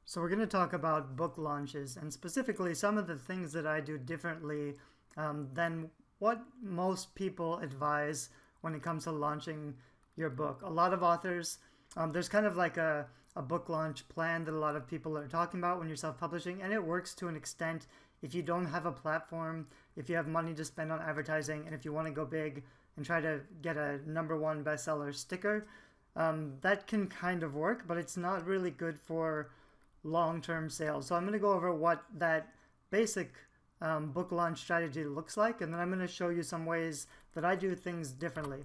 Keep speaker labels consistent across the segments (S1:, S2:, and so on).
S1: So we're going to talk about book launches and specifically some of the things that I do differently than what most people advise when it comes to launching your book. A lot of authors, there's kind of like a book launch plan that a lot of people are talking about when you're self-publishing, and it works to an extent if you don't have a platform, if you have money to spend on advertising, and if you want to go big and try to get a #1 bestseller sticker. That can kind of work, but it's not really good for long-term sales. So I'm going to go over what that basic book launch strategy looks like, and then I'm going to show you some ways that I do things differently.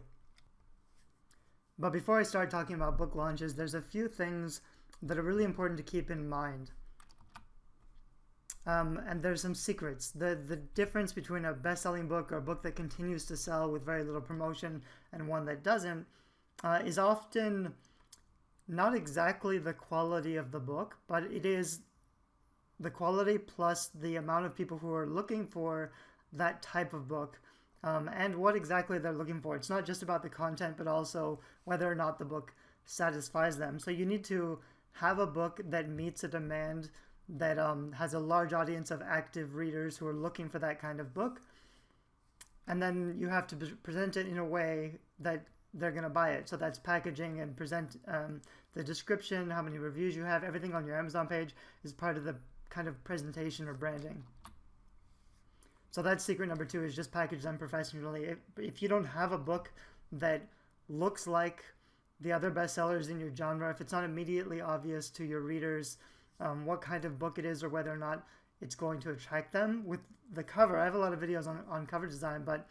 S1: But before I start talking about book launches, there's a few things that are really important to keep in mind. And there's some secrets. The difference between a best-selling book or a book that continues to sell with very little promotion and one that doesn't is often not exactly the quality of the book, but it is the quality plus the amount of people who are looking for that type of book and what exactly they're looking for. It's not just about the content, but also whether or not the book satisfies them. So you need to have a book that meets a demand that has a large audience of active readers who are looking for that kind of book. And then you have to present it in a way that they're going to buy it. So that's packaging and present the description, how many reviews you have, everything on your Amazon page is part of the kind of presentation or branding. So that's secret number 2, is just package them professionally. If you don't have a book that looks like the other bestsellers in your genre, if it's not immediately obvious to your readers what kind of book it is or whether or not it's going to attract them with the cover. I have a lot of videos on cover design, but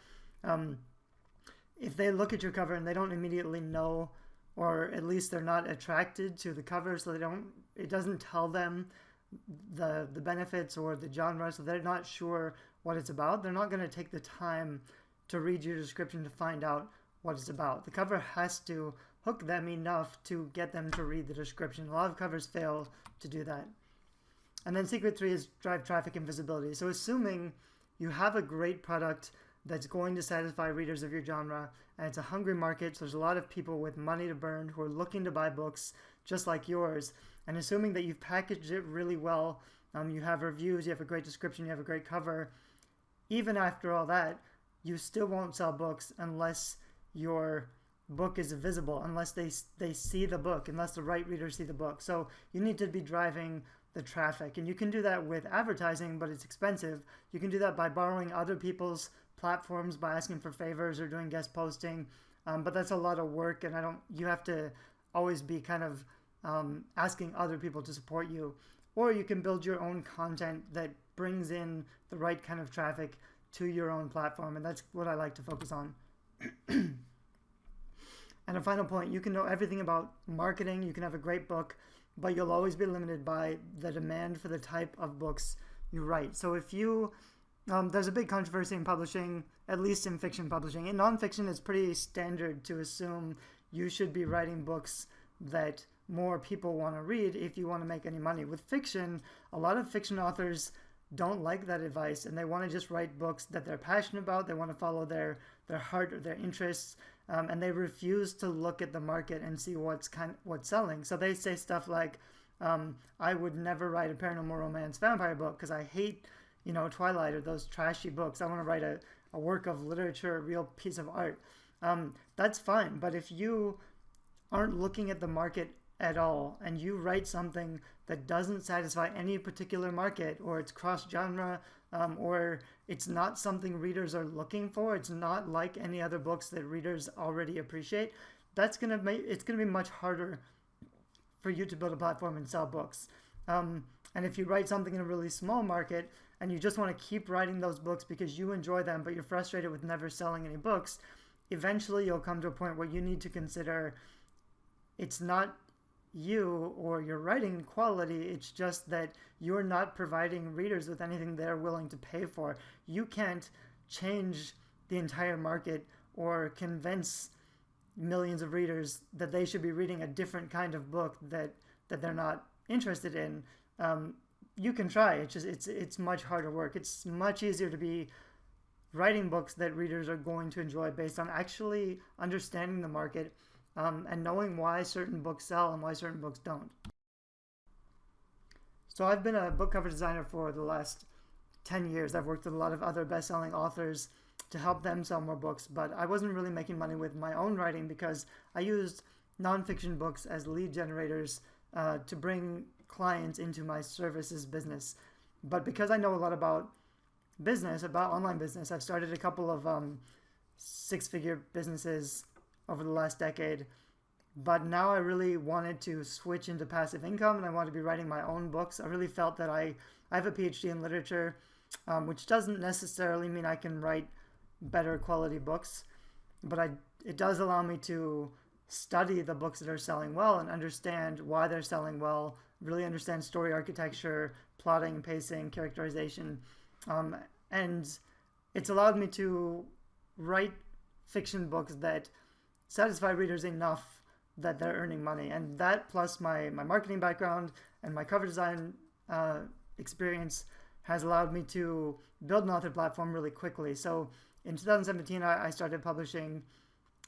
S1: if they look at your cover and they don't immediately know, or at least they're not attracted to the cover, so it doesn't tell them the benefits or the genre, so they're not sure what it's about, they're not going to take the time to read your description to find out what it's about. The cover has to hook them enough to get them to read the description. A lot of covers fail to do that. And then secret 3 is drive traffic and visibility. So assuming you have a great product that's going to satisfy readers of your genre, and it's a hungry market, so there's a lot of people with money to burn who are looking to buy books just like yours, and assuming that you've packaged it really well, you have reviews, you have a great description, you have a great cover, even after all that, you still won't sell books unless your book is visible, unless they see the book, unless the right readers see the book. So you need to be driving the traffic, and you can do that with advertising, but it's expensive. You can do that by borrowing other people's platforms, by asking for favors or doing guest posting, but that's a lot of work, and you have to always be kind of asking other people to support you. Or you can build your own content that brings in the right kind of traffic to your own platform, and that's what I like to focus on. And a final point, you can know everything about marketing, you can have a great book, but you'll always be limited by the demand for the type of books you write. So if you, there's a big controversy in publishing, at least in fiction publishing. In nonfiction, it's pretty standard to assume you should be writing books that more people want to read if you want to make any money. With fiction, a lot of fiction authors don't like that advice, and they want to just write books that they're passionate about. They want to follow their heart or their interests, and they refuse to look at the market and see what's selling. So they say stuff like, I would never write a paranormal romance vampire book because I hate, Twilight or those trashy books. I want to write a work of literature, a real piece of art. That's fine, but if you aren't looking at the market at all, and you write something that doesn't satisfy any particular market, or it's cross-genre, or it's not something readers are looking for, it's not like any other books that readers already appreciate, it's gonna be much harder for you to build a platform and sell books. And if you write something in a really small market and you just want to keep writing those books because you enjoy them, but you're frustrated with never selling any books, eventually you'll come to a point where you need to consider it's not you or your writing quality, it's just that you're not providing readers with anything they're willing to pay for. You can't change the entire market or convince millions of readers that they should be reading a different kind of book that they're not interested in. You can try, it's much harder work. It's much easier to be writing books that readers are going to enjoy based on actually understanding the market and knowing why certain books sell and why certain books don't. So I've been a book cover designer for the last 10 years. I've worked with a lot of other best-selling authors to help them sell more books, but I wasn't really making money with my own writing because I used nonfiction books as lead generators to bring clients into my services business. But because I know a lot about business, about online business, I've started a couple of six-figure businesses over the last decade. But now I really wanted to switch into passive income, and I wanted to be writing my own books. I really felt that I have a PhD in literature, which doesn't necessarily mean I can write better quality books, but it does allow me to study the books that are selling well and understand why they're selling well, really understand story architecture, plotting, pacing, characterization, and it's allowed me to write fiction books that satisfy readers enough that they're earning money. And that, plus my marketing background and my cover design experience, has allowed me to build an author platform really quickly. So in 2017, I started publishing.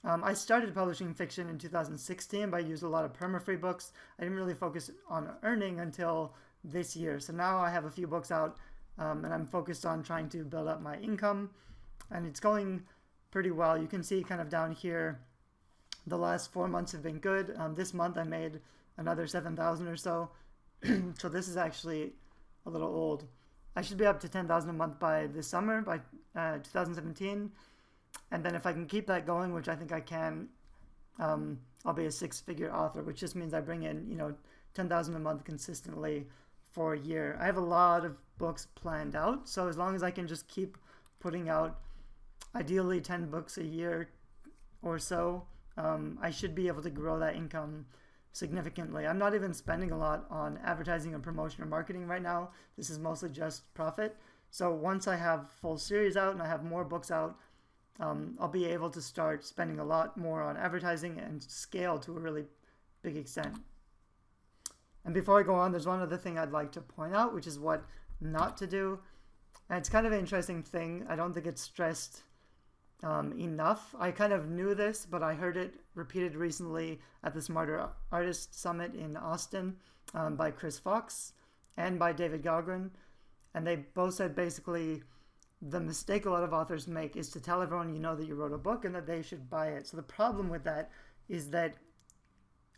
S1: I started publishing fiction in 2016, but I used a lot of perma-free books. I didn't really focus on earning until this year. So now I have a few books out, and I'm focused on trying to build up my income, and it's going pretty well. You can see kind of down here, the last 4 months have been good. This month I made another 7,000 or so. So this is actually a little old. I should be up to 10,000 a month by this summer, by 2017. And then if I can keep that going, which I think I can, I'll be a six-figure author, which just means I bring in, 10,000 a month consistently for a year. I have a lot of books planned out. So as long as I can just keep putting out ideally 10 books a year or so, I should be able to grow that income significantly. I'm not even spending a lot on advertising and promotion or marketing right now. This is mostly just profit. So once I have full series out and I have more books out, I'll be able to start spending a lot more on advertising and scale to a really big extent. And before I go on, there's one other thing I'd like to point out, which is what not to do. And it's kind of an interesting thing. I don't think it's stressed enough. I kind of knew this, but I heard it repeated recently at the Smarter Artist Summit in Austin by Chris Fox and by David Gaughran. And they both said basically the mistake a lot of authors make is to tell everyone that you wrote a book and that they should buy it. So the problem with that is that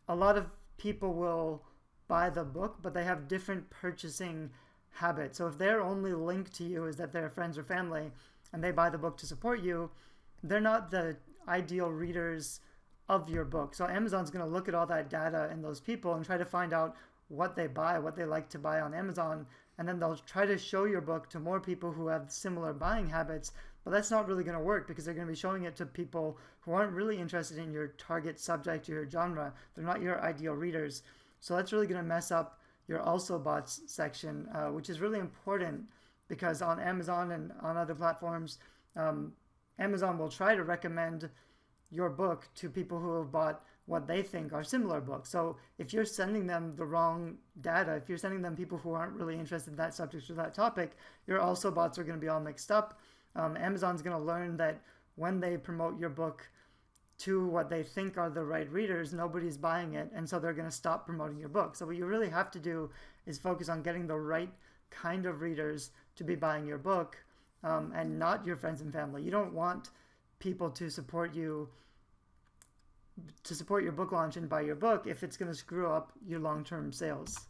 S1: a lot of people will buy the book, but they have different purchasing habits. So if their only link to you is that they're friends or family and they buy the book to support you, they're not the ideal readers of your book. So Amazon's going to look at all that data and those people and try to find out what they buy, what they like to buy on Amazon, and then they'll try to show your book to more people who have similar buying habits. But that's not really going to work because they're going to be showing it to people who aren't really interested in your target subject or your genre. They're not your ideal readers. So that's really going to mess up your also bots section, which is really important because on Amazon and on other platforms, Amazon will try to recommend your book to people who have bought what they think are similar books. So if you're sending them the wrong data, if you're sending them people who aren't really interested in that subject or that topic, your also bots are going to be all mixed up. Amazon's going to learn that when they promote your book to what they think are the right readers, nobody's buying it, and so they're going to stop promoting your book. So what you really have to do is focus on getting the right kind of readers to be buying your book, and not your friends and family. You don't want people to support you, to support your book launch and buy your book if it's going to screw up your long-term sales.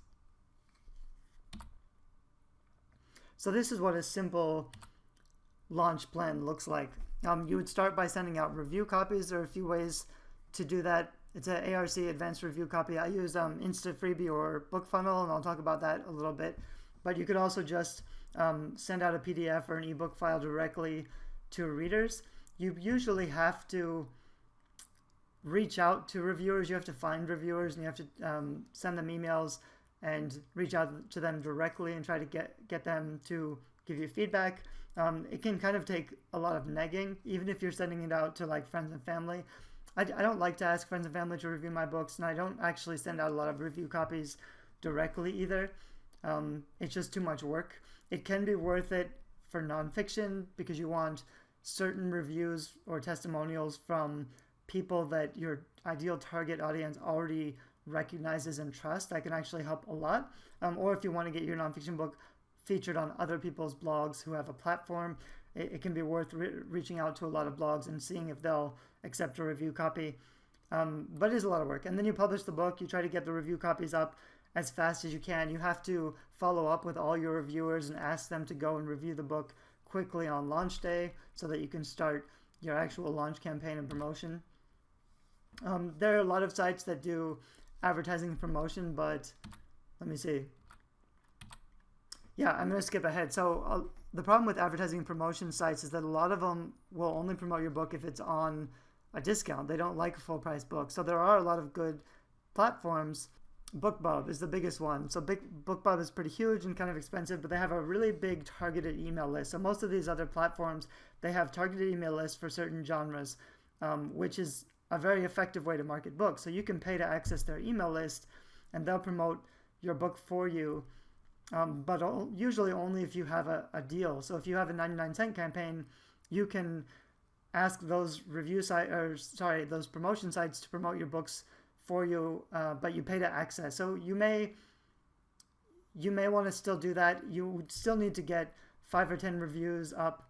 S1: So this is what a simple launch plan looks like. You would start by sending out review copies. There are a few ways to do that. It's an ARC advanced review copy. I use Instant Freebie or BookFunnel, and I'll talk about that a little bit. But you could also just send out a PDF or an ebook file directly to readers. You usually have to reach out to reviewers. You have to find reviewers, and you have to send them emails and reach out to them directly and try to get them to give you feedback. It can kind of take a lot of negging, even if you're sending it out to like friends and family. I don't like to ask friends and family to review my books, and I don't actually send out a lot of review copies directly either. It's just too much work. It can be worth it for nonfiction because you want certain reviews or testimonials from people that your ideal target audience already recognizes and trusts, that can actually help a lot. Or if you want to get your nonfiction book featured on other people's blogs who have a platform, it can be worth reaching out to a lot of blogs and seeing if they'll accept a review copy. But it is a lot of work. And then you publish the book, you try to get the review copies up as fast as you can. You have to follow up with all your reviewers and ask them to go and review the book quickly on launch day so that you can start your actual launch campaign and promotion. There are a lot of sites that do advertising and promotion, but let me see. Yeah, I'm going to skip ahead. So the problem with advertising and promotion sites is that a lot of them will only promote your book if it's on a discount. They don't like a full price book. So there are a lot of good platforms. BookBub is the biggest one. So BookBub is pretty huge and kind of expensive, but they have a really big targeted email list. So most of these other platforms, they have targeted email lists for certain genres, which is a very effective way to market books. So you can pay to access their email list and they'll promote your book for you, but usually only if you have a deal. So if you have a 99-cent campaign, you can ask those those promotion sites to promote your books for you, but you pay to access. So you may want to still do that. You would still need to get 5 or 10 reviews up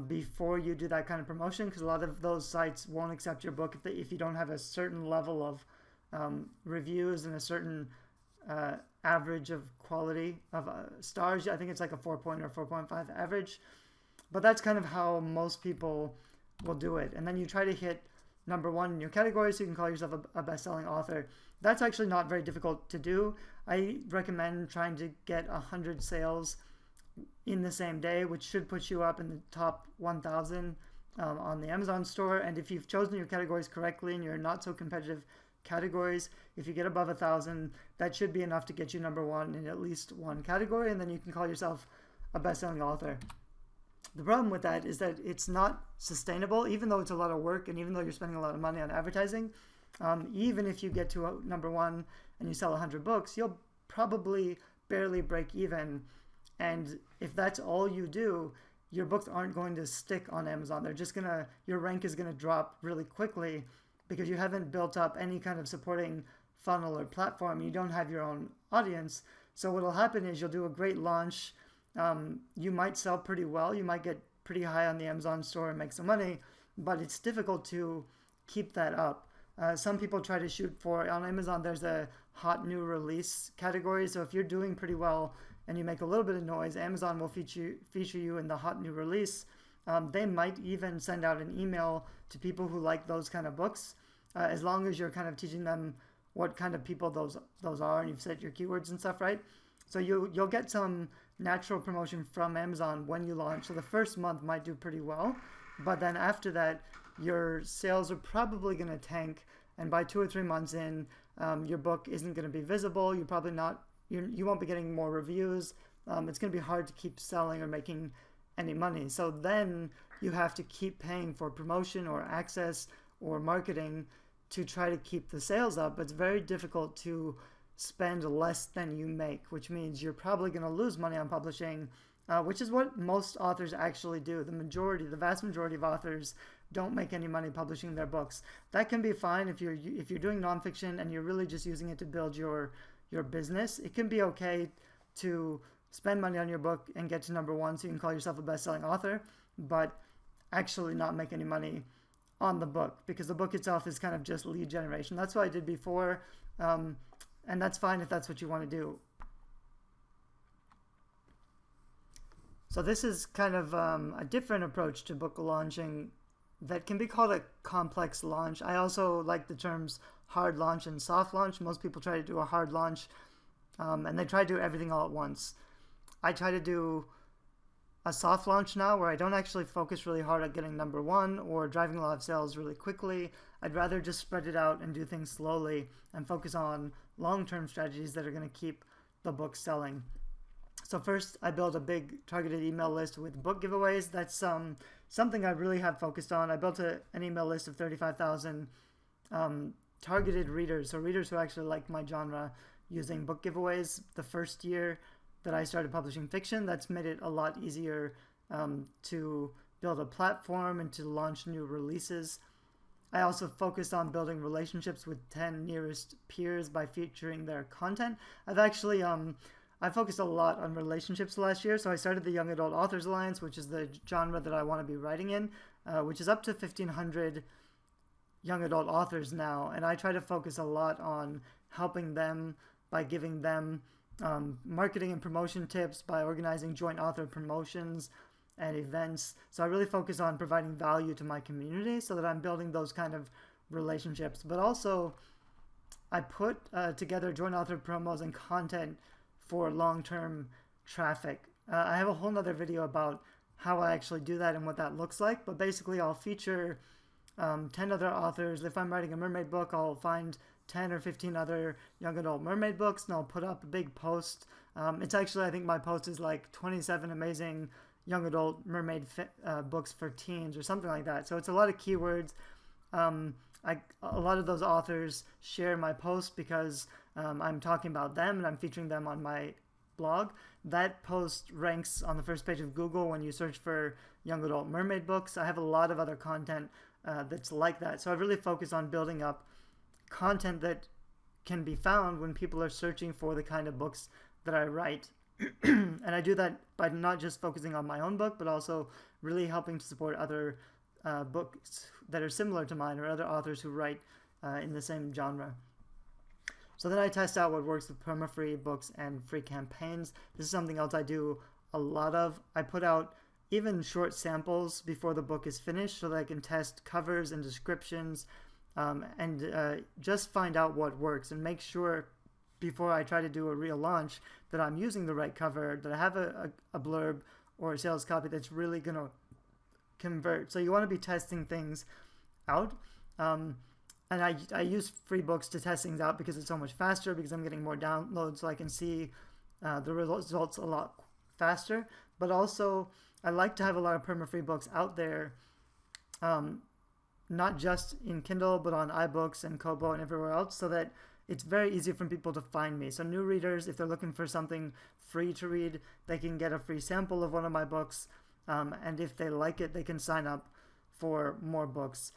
S1: before you do that kind of promotion, because a lot of those sites won't accept your book if you don't have a certain level of reviews and a certain average of quality of stars. I think it's like a 4 or 4.5 average, but that's kind of how most people will do it. And then you try to hit number 1 in your category so you can call yourself a best-selling author. That's actually not very difficult to do. I recommend trying to get 100 sales in the same day, which should put you up in the top 1,000 on the Amazon store. And if you've chosen your categories correctly and you're not so competitive categories, if you get above 1,000, that should be enough to get you number 1 in at least one category, and then you can call yourself a best-selling author. The problem with that is that it's not sustainable, even though it's a lot of work and even though you're spending a lot of money on advertising. Even if you get to number 1 and you sell 100 books, you'll probably barely break even. And if that's all you do, your books aren't going to stick on Amazon. They're just your rank is gonna drop really quickly because you haven't built up any kind of supporting funnel or platform. You don't have your own audience. So what'll happen is you'll do a great launch. You might sell pretty well. You might get pretty high on the Amazon store and make some money, but it's difficult to keep that up. Some people try to shoot for, on Amazon, there's a hot new release category. So if you're doing pretty well and you make a little bit of noise, Amazon will feature you in the hot new release. They might even send out an email to people who like those kind of books, as long as you're kind of teaching them what kind of people those are and you've set your keywords and stuff right. So you'll get some natural promotion from Amazon when you launch. So the first month might do pretty well, but then after that, your sales are probably going to tank. And by 2 or 3 months in, your book isn't going to be visible. You won't be getting more reviews. It's going to be hard to keep selling or making any money. So then you have to keep paying for promotion or access or marketing to try to keep the sales up. But it's very difficult to spend less than you make, which means you're probably going to lose money on publishing, which is what most authors actually do. The vast majority of authors don't make any money publishing their books. That can be fine if you're doing nonfiction and you're really just using it to build your business. It can be okay to spend money on your book and get to number 1 so you can call yourself a best-selling author, but actually not make any money on the book, because the book itself is kind of just lead generation. That's what I did before, and that's fine if that's what you want to do. So this is kind of a different approach to book launching that can be called a complex launch. I also like the terms hard launch and soft launch. Most people try to do a hard launch, and they try to do everything all at once. I try to do a soft launch now where I don't actually focus really hard on getting number 1 or driving a lot of sales really quickly. I'd rather just spread it out and do things slowly and focus on long-term strategies that are going to keep the book selling. So first, I built a big targeted email list with book giveaways. That's something I really have focused on. I built an email list of 35,000 targeted readers, so readers who actually like my genre, using book giveaways. The first year that I started publishing fiction, that's made it a lot easier to build a platform and to launch new releases. I also focused on building relationships with 10 nearest peers by featuring their content. I focused a lot on relationships last year, so I started the Young Adult Authors Alliance, which is the genre that I want to be writing in, which is up to 1,500 young adult authors now, and I try to focus a lot on helping them by giving them marketing and promotion tips, by organizing joint author promotions and events. So I really focus on providing value to my community so that I'm building those kind of relationships. But also, I put together joint author promos and content for long-term traffic. I have a whole nother video about how I actually do that and what that looks like. But basically, I'll feature 10 other authors. If I'm writing a mermaid book, I'll find 10 or 15 other young adult mermaid books, and I'll put up a big post. It's actually, I think my post is like 27 amazing young adult mermaid books for teens or something like that. So it's a lot of keywords. A lot of those authors share my post because I'm talking about them and I'm featuring them on my blog. That post ranks on the first page of Google when you search for young adult mermaid books. I have a lot of other content that's like that. So I really focus on building up content that can be found when people are searching for the kind of books that I write. And I do that by not just focusing on my own book, but also really helping to support other books that are similar to mine or other authors who write in the same genre. So then I test out what works with perma-free books and free campaigns. This is something else I do a lot of. I put out even short samples before the book is finished so that I can test covers and descriptions and just find out what works and make sure before I try to do a real launch that I'm using the right cover, that I have a blurb or a sales copy that's really going to convert. So you want to be testing things out. And I use free books to test things out because it's so much faster, because I'm getting more downloads so I can see the results a lot faster. But also, I like to have a lot of perma-free books out there, not just in Kindle, but on iBooks and Kobo and everywhere else, so that it's very easy for people to find me. So new readers, if they're looking for something free to read, they can get a free sample of one of my books. And if they like it, they can sign up for more books.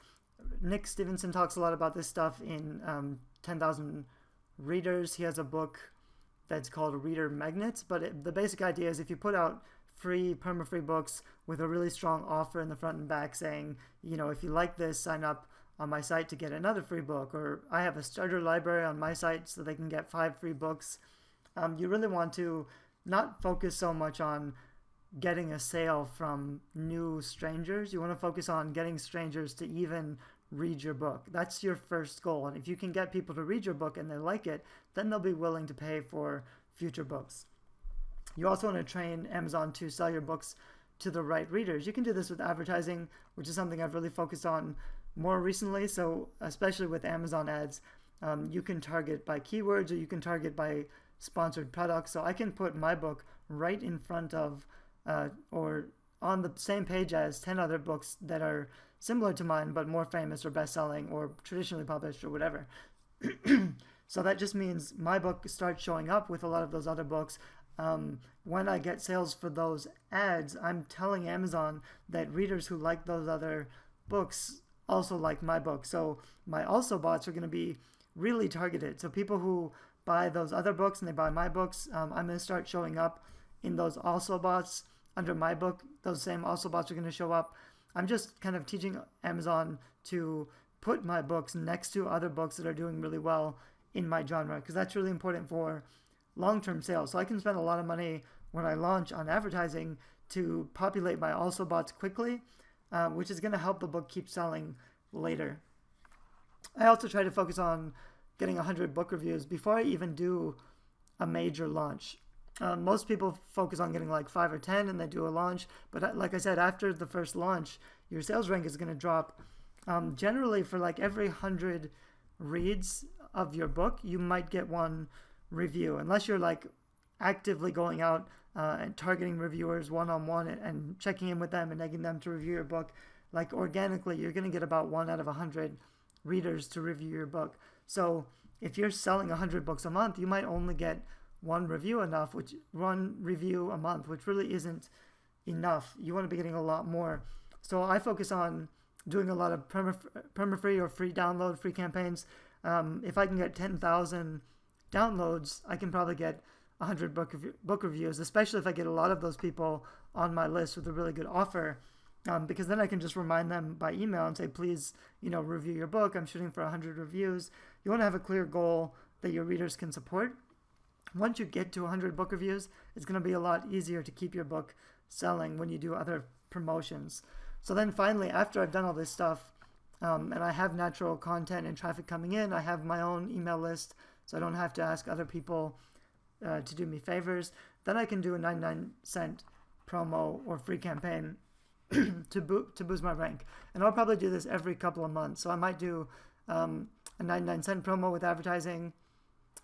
S1: Nick Stevenson talks a lot about this stuff in 10,000 Readers. He has a book that's called Reader Magnets. But the basic idea is if you put out free, perma-free books with a really strong offer in the front and back saying, you know, if you like this, sign up on my site to get another free book, or I have a starter library on my site so they can get 5 free books. You really want to not focus so much on getting a sale from new strangers. You want to focus on getting strangers to even read your book. That's your first goal. And if you can get people to read your book and they like it, then they'll be willing to pay for future books. You also want to train Amazon to sell your books to the right readers. You can do this with advertising, which is something I've really focused on more recently. So especially with Amazon ads, you can target by keywords or you can target by sponsored products. So I can put my book right in front of or on the same page as 10 other books that are similar to mine but more famous or best-selling or traditionally published or whatever. So that just means my book starts showing up with a lot of those other books. When I get sales for those ads, I'm telling Amazon that readers who like those other books also like my book. So my also bots are going to be really targeted. So people who buy those other books and they buy my books, I'm going to start showing up in those also bots under my book. Those same also bots are going to show up. I'm just kind of teaching Amazon to put my books next to other books that are doing really well in my genre, because that's really important for long-term sales. So I can spend a lot of money when I launch on advertising to populate my also bots quickly, which is going to help the book keep selling later. I also try to focus on getting 100 book reviews before I even do a major launch. Most people focus on getting like 5 or 10 and they do a launch, but like I said, after the first launch, your sales rank is going to drop. Generally, for like every 100 reads of your book, you might get 1 review, unless you're like actively going out and targeting reviewers one-on-one and checking in with them and begging them to review your book. Like organically, you're going to get about 1 out of 100 readers to review your book. So if you're selling 100 books a month, you might only get 1 review a month, which really isn't enough. You want to be getting a lot more. So I focus on doing a lot of perma-free or free download, free campaigns. If I can get 10,000 downloads, I can probably get 100 book reviews, especially if I get a lot of those people on my list with a really good offer, because then I can just remind them by email and say, please, review your book. I'm shooting for 100 reviews. You want to have a clear goal that your readers can support. Once you get to 100 book reviews, it's going to be a lot easier to keep your book selling when you do other promotions. So then finally, after I've done all this stuff, and I have natural content and traffic coming in, I have my own email list, so I don't have to ask other people to do me favors. Then I can do a 99-cent promo or free campaign to boost my rank. And I'll probably do this every couple of months. So I might do a 99-cent promo with advertising,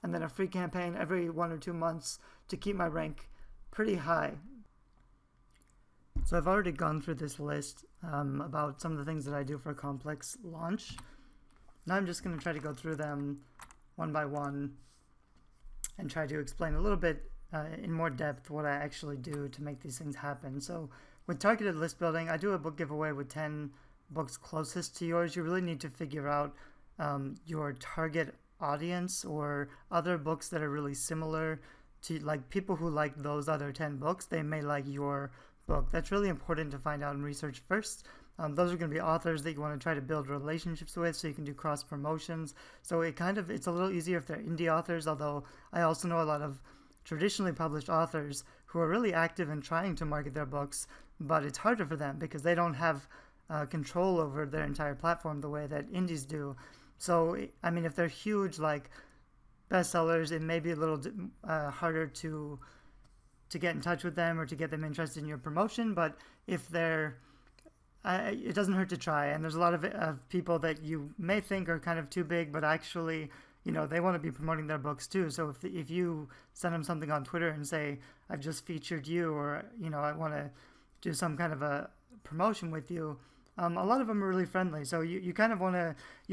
S1: and then a free campaign every 1 or 2 months to keep my rank pretty high. So I've already gone through this list about some of the things that I do for a complex launch. Now I'm just going to try to go through them one by one and try to explain a little bit in more depth what I actually do to make these things happen. So with targeted list building, I do a book giveaway with 10 books closest to yours. You really need to figure out your target audience or other books that are really similar to, like, people who like those other 10 books, they may like your book. That's really important to find out and research first. Those are going to be authors that you want to try to build relationships with so you can do cross promotions. So it's a little easier if they're indie authors, although I also know a lot of traditionally published authors who are really active in trying to market their books, but it's harder for them because they don't have control over their entire platform the way that indies do. So, I mean, if they're huge, like bestsellers, it may be a little harder to get in touch with them or to get them interested in your promotion. But if they're, it doesn't hurt to try. And there's a lot of people that you may think are kind of too big, but actually, they want to be promoting their books too. So if you send them something on Twitter and say, I've just featured you, or, I want to do some kind of a promotion with you, a lot of them are really friendly. So you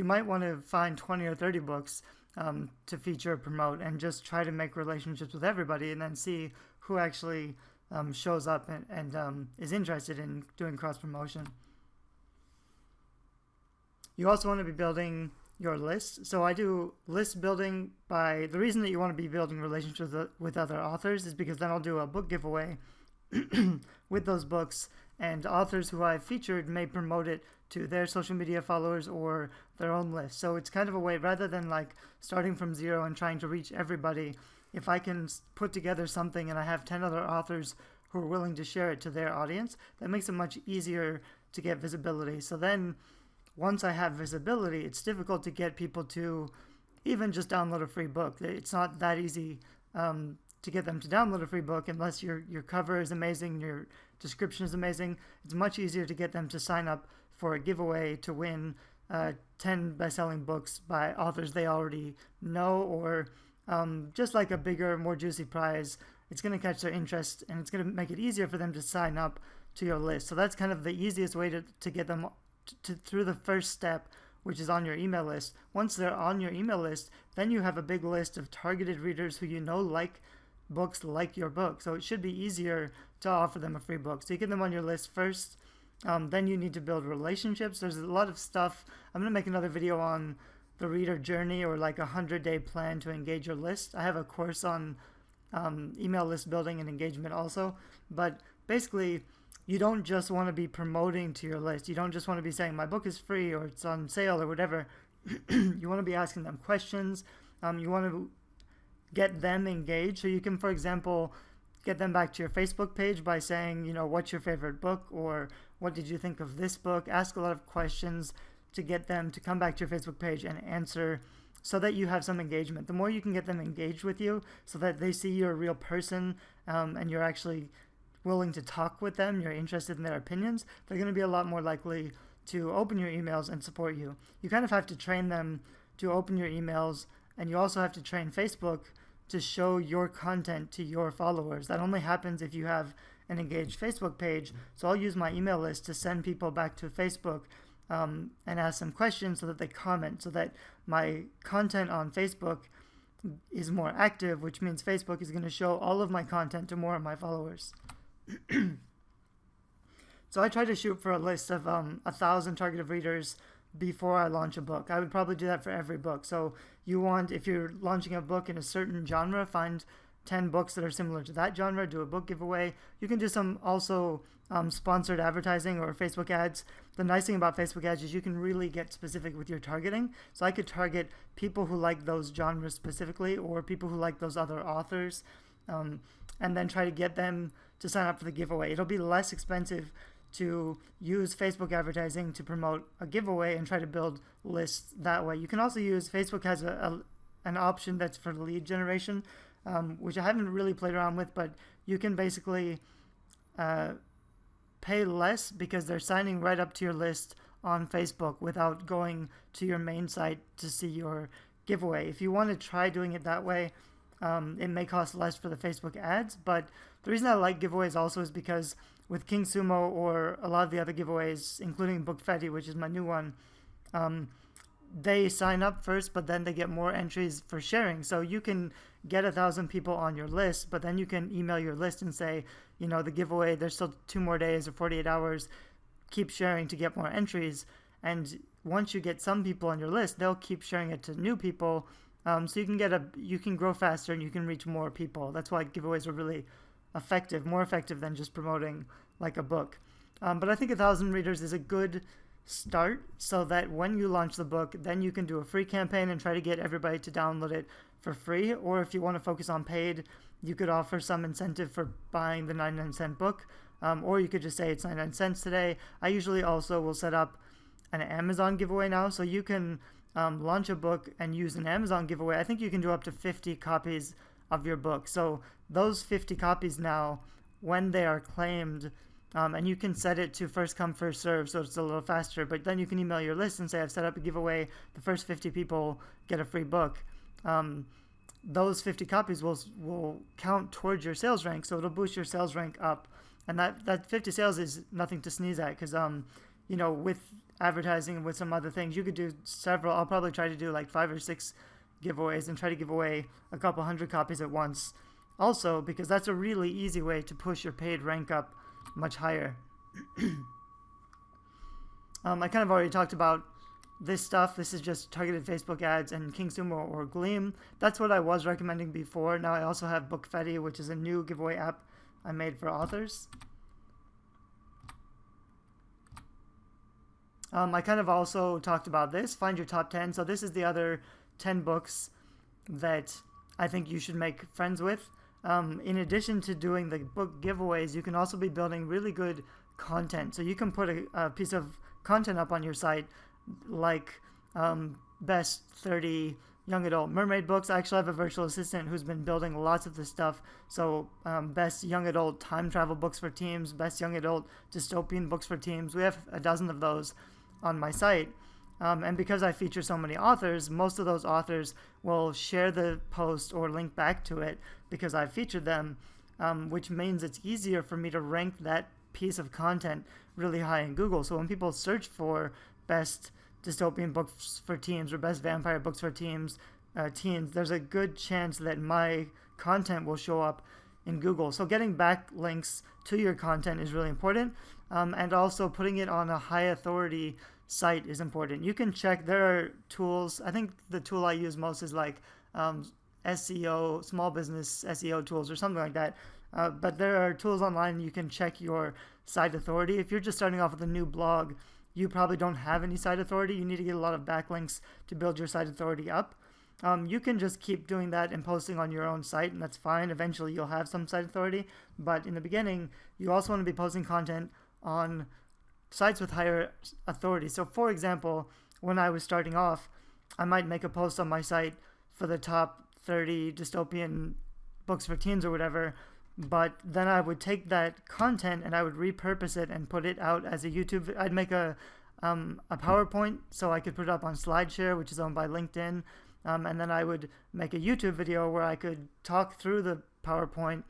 S1: might want to find 20 or 30 books to feature or promote and just try to make relationships with everybody and then see who actually shows up and is interested in doing cross promotion. You also want to be building your list. So I do list building the reason that you want to be building relationships with other authors is because then I'll do a book giveaway with those books, and authors who I've featured may promote it to their social media followers or their own list. So it's kind of a way, rather than like starting from zero and trying to reach everybody, if I can put together something and I have 10 other authors who are willing to share it to their audience, that makes it much easier to get visibility. So then once I have visibility, it's difficult to get people to even just download a free book. It's not that easy to get them to download a free book unless your cover is amazing, your description is amazing. It's much easier to get them to sign up for a giveaway to win 10 best-selling books by authors they already know, or just like a bigger, more juicy prize. It's going to catch their interest and it's going to make it easier for them to sign up to your list. So that's kind of the easiest way to get them through the first step, which is on your email list. Once they're on your email list, then you have a big list of targeted readers who like books like your book. So it should be easier to offer them a free book. So you get them on your list first. Then you need to build relationships. There's a lot of stuff. I'm going to make another video on the reader journey, or like a 100-day plan to engage your list. I have a course on email list building and engagement also. But basically, you don't just want to be promoting to your list. You don't just want to be saying my book is free or it's on sale or whatever. You want to be asking them questions. You want to get them engaged. So you can, for example, get them back to your Facebook page by saying, what's your favorite book, or what did you think of this book? Ask a lot of questions to get them to come back to your Facebook page and answer, so that you have some engagement. The more you can get them engaged with you so that they see you're a real person and you're actually willing to talk with them, you're interested in their opinions, they're going to be a lot more likely to open your emails and support you. You kind of have to train them to open your emails, and you also have to train Facebook to show your content to your followers. That only happens if you have an engaged Facebook page. So I'll use my email list to send people back to Facebook and ask them questions so that they comment, so that my content on Facebook is more active, which means Facebook is going to show all of my content to more of my followers. So I try to shoot for a list of 1,000 targeted readers before I launch a book. I would probably do that for every book. So you want, if you're launching a book in a certain genre, find 10 books that are similar to that genre, do a book giveaway. You can do some also sponsored advertising or Facebook ads. The nice thing about Facebook ads is you can really get specific with your targeting. So I could target people who like those genres specifically, or people who like those other authors, and then try to get them to sign up for the giveaway. It'll be less expensive to use Facebook advertising to promote a giveaway and try to build lists that way. You can also use, Facebook has an option that's for lead generation, which I haven't really played around with, but you can basically pay less because they're signing right up to your list on Facebook without going to your main site to see your giveaway. If you want to try doing it that way, it may cost less for the Facebook ads, but the reason I like giveaways also is because with King Sumo or a lot of the other giveaways, including Bookfetti, which is my new one, they sign up first, but then they get more entries for sharing. So you can get 1,000 people on your list, but then you can email your list and say, you know, the giveaway, there's still 2 more days or 48 hours, keep sharing to get more entries. And once you get some people on your list, they'll keep sharing it to new people. So you can grow faster and you can reach more people. That's why giveaways are really effective, more effective than just promoting like a book. But I think 1,000 readers is a good start, so that when you launch the book, then you can do a free campaign and try to get everybody to download it for free. Or if you want to focus on paid, you could offer some incentive for buying the 99-cent book, or you could just say it's 99 cents today. I usually also will set up an Amazon giveaway now, so you can launch a book and use an Amazon giveaway. I think you can do up to 50 copies of your book. So those 50 copies now, when they are claimed, and you can set it to first come, first serve, so it's a little faster, but then you can email your list and say, I've set up a giveaway, the first 50 people get a free book. Those 50 copies will count towards your sales rank, so it'll boost your sales rank up. And that 50 sales is nothing to sneeze at, because you know, with advertising and with some other things, you could do several. I'll probably try to do like 5 or 6 giveaways and try to give away a couple hundred copies at once also, because that's a really easy way to push your paid rank up much higher. I kind of already talked about this stuff. This is just targeted Facebook ads and King Sumo or Gleam. That's what I was recommending before. Now I also have Bookfetti, which is a new giveaway app I made for authors. I kind of also talked about this, find your top 10. So this is the other 10 books that I think you should make friends with. In addition to doing the book giveaways, you can also be building really good content. So you can put a piece of content up on your site, like best 30 young adult mermaid books. I actually have a virtual assistant who's been building lots of this stuff. So best young adult time travel books for teams, best young adult dystopian books for teams. We have a dozen of those on my site. And because I feature so many authors, most of those authors will share the post or link back to it because I've featured them, which means it's easier for me to rank that piece of content really high in Google. So when people search for best dystopian books for teens or best vampire books for teens, there's a good chance that my content will show up in Google. So getting backlinks to your content is really important, and also putting it on a high authority site is important. You can check, there are tools. I think the tool I use most is like SEO, small business SEO tools or something like that. But there are tools online you can check your site authority. If you're just starting off with a new blog, you probably don't have any site authority. You need to get a lot of backlinks to build your site authority up. You can just keep doing that and posting on your own site, and that's fine. Eventually you'll have some site authority, but in the beginning you also want to be posting content on sites with higher authority. So for example, when I was starting off, I might make a post on my site for the top 30 dystopian books for teens or whatever, but then I would take that content and I would repurpose it and put it out as a YouTube. I'd make a PowerPoint so I could put it up on SlideShare, which is owned by LinkedIn, and then I would make a YouTube video where I could talk through the PowerPoint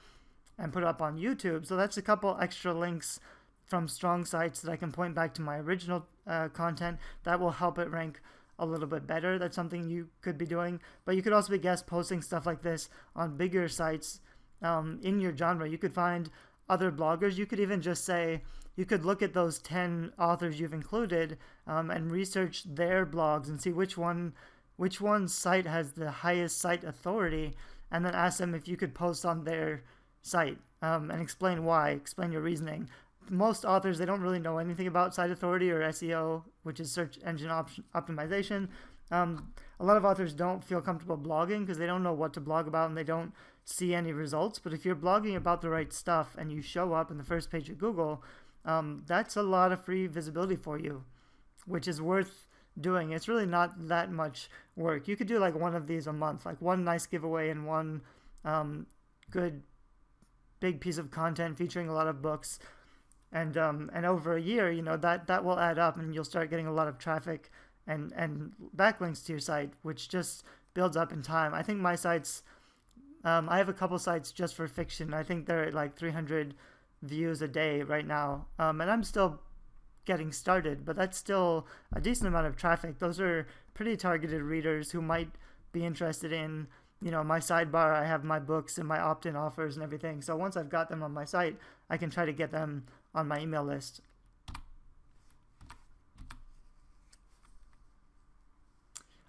S1: and put it up on YouTube. So that's a couple extra links from strong sites that I can point back to my original content that will help it rank a little bit better. That's something you could be doing, but you could also be guest posting stuff like this on bigger sites in your genre. You could find other bloggers. You could even just say, you could look at those 10 authors you've included and research their blogs and see which one's site has the highest site authority, and then ask them if you could post on their site and explain why, explain your reasoning. Most authors, they don't really know anything about site authority or SEO, which is search engine optimization. A lot of authors don't feel comfortable blogging because they don't know what to blog about and they don't see any results. But if you're blogging about the right stuff and you show up in the first page of Google, that's a lot of free visibility for you, which is worth doing. It's really not that much work. You could do like one of these a month, like one nice giveaway and one good big piece of content featuring a lot of books. And over a year, that will add up, and you'll start getting a lot of traffic and backlinks to your site, which just builds up in time. I think my sites, I have a couple sites just for fiction. I think they're at like 300 views a day right now. And I'm still getting started, but that's still a decent amount of traffic. Those are pretty targeted readers who might be interested in, my sidebar. I have my books and my opt-in offers and everything. So once I've got them on my site, I can try to get them on my email list.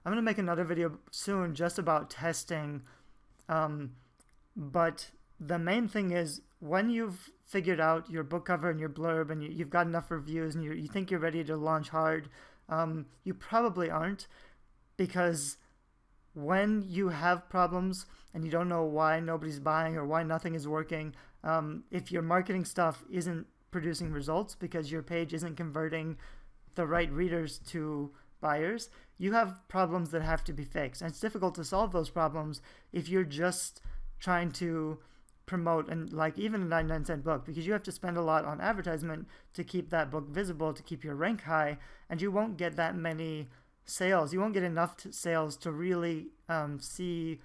S1: I'm going to make another video soon just about testing, but the main thing is when you've figured out your book cover and your blurb and you've got enough reviews and you think you're ready to launch hard, you probably aren't, because when you have problems and you don't know why nobody's buying or why nothing is working, if your marketing stuff isn't producing results because your page isn't converting the right readers to buyers, you have problems that have to be fixed. And it's difficult to solve those problems if you're just trying to promote and like even a 99-cent book, because you have to spend a lot on advertisement to keep that book visible, to keep your rank high, and you won't get that many sales. You won't get enough sales to really see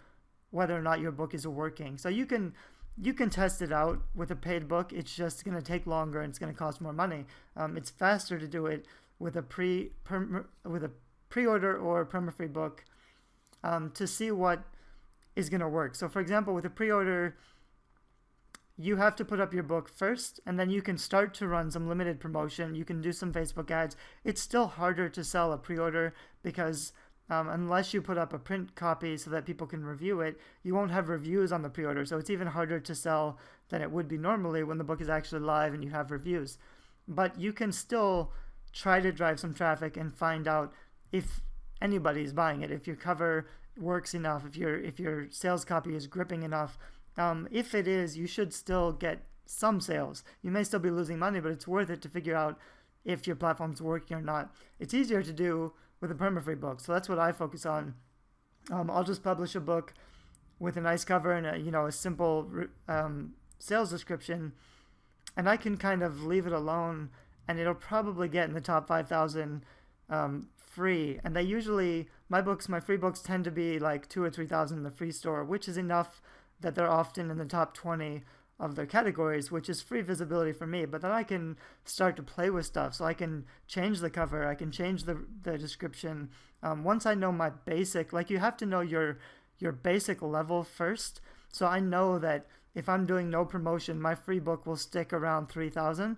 S1: whether or not your book is working. So you can test it out with a paid book. It's just going to take longer and it's going to cost more money. It's faster to do it with a pre-order or perma-free book to see what is going to work. So for example, with a pre-order, you have to put up your book first, and then you can start to run some limited promotion. You can do some Facebook ads. It's still harder to sell a pre-order because unless you put up a print copy so that people can review it, you won't have reviews on the pre-order. So it's even harder to sell than it would be normally when the book is actually live and you have reviews. But you can still try to drive some traffic and find out if anybody's buying it, if your cover works enough, if your sales copy is gripping enough. If it is, you should still get some sales. You may still be losing money, but it's worth it to figure out if your platform's working or not. It's easier to do with a perma-free book, so that's what I focus on. I'll just publish a book with a nice cover and a simple sales description, and I can kind of leave it alone, and it'll probably get in the top 5,000 free. And they usually, my free books tend to be like 2,000 or 3,000 in the free store, which is enough that they're often in the top 20 of their categories, which is free visibility for me. But then I can start to play with stuff. So I can change the cover, I can change the description. Once I know my basic, like you have to know your basic level first. So I know that if I'm doing no promotion, my free book will stick around 3,000.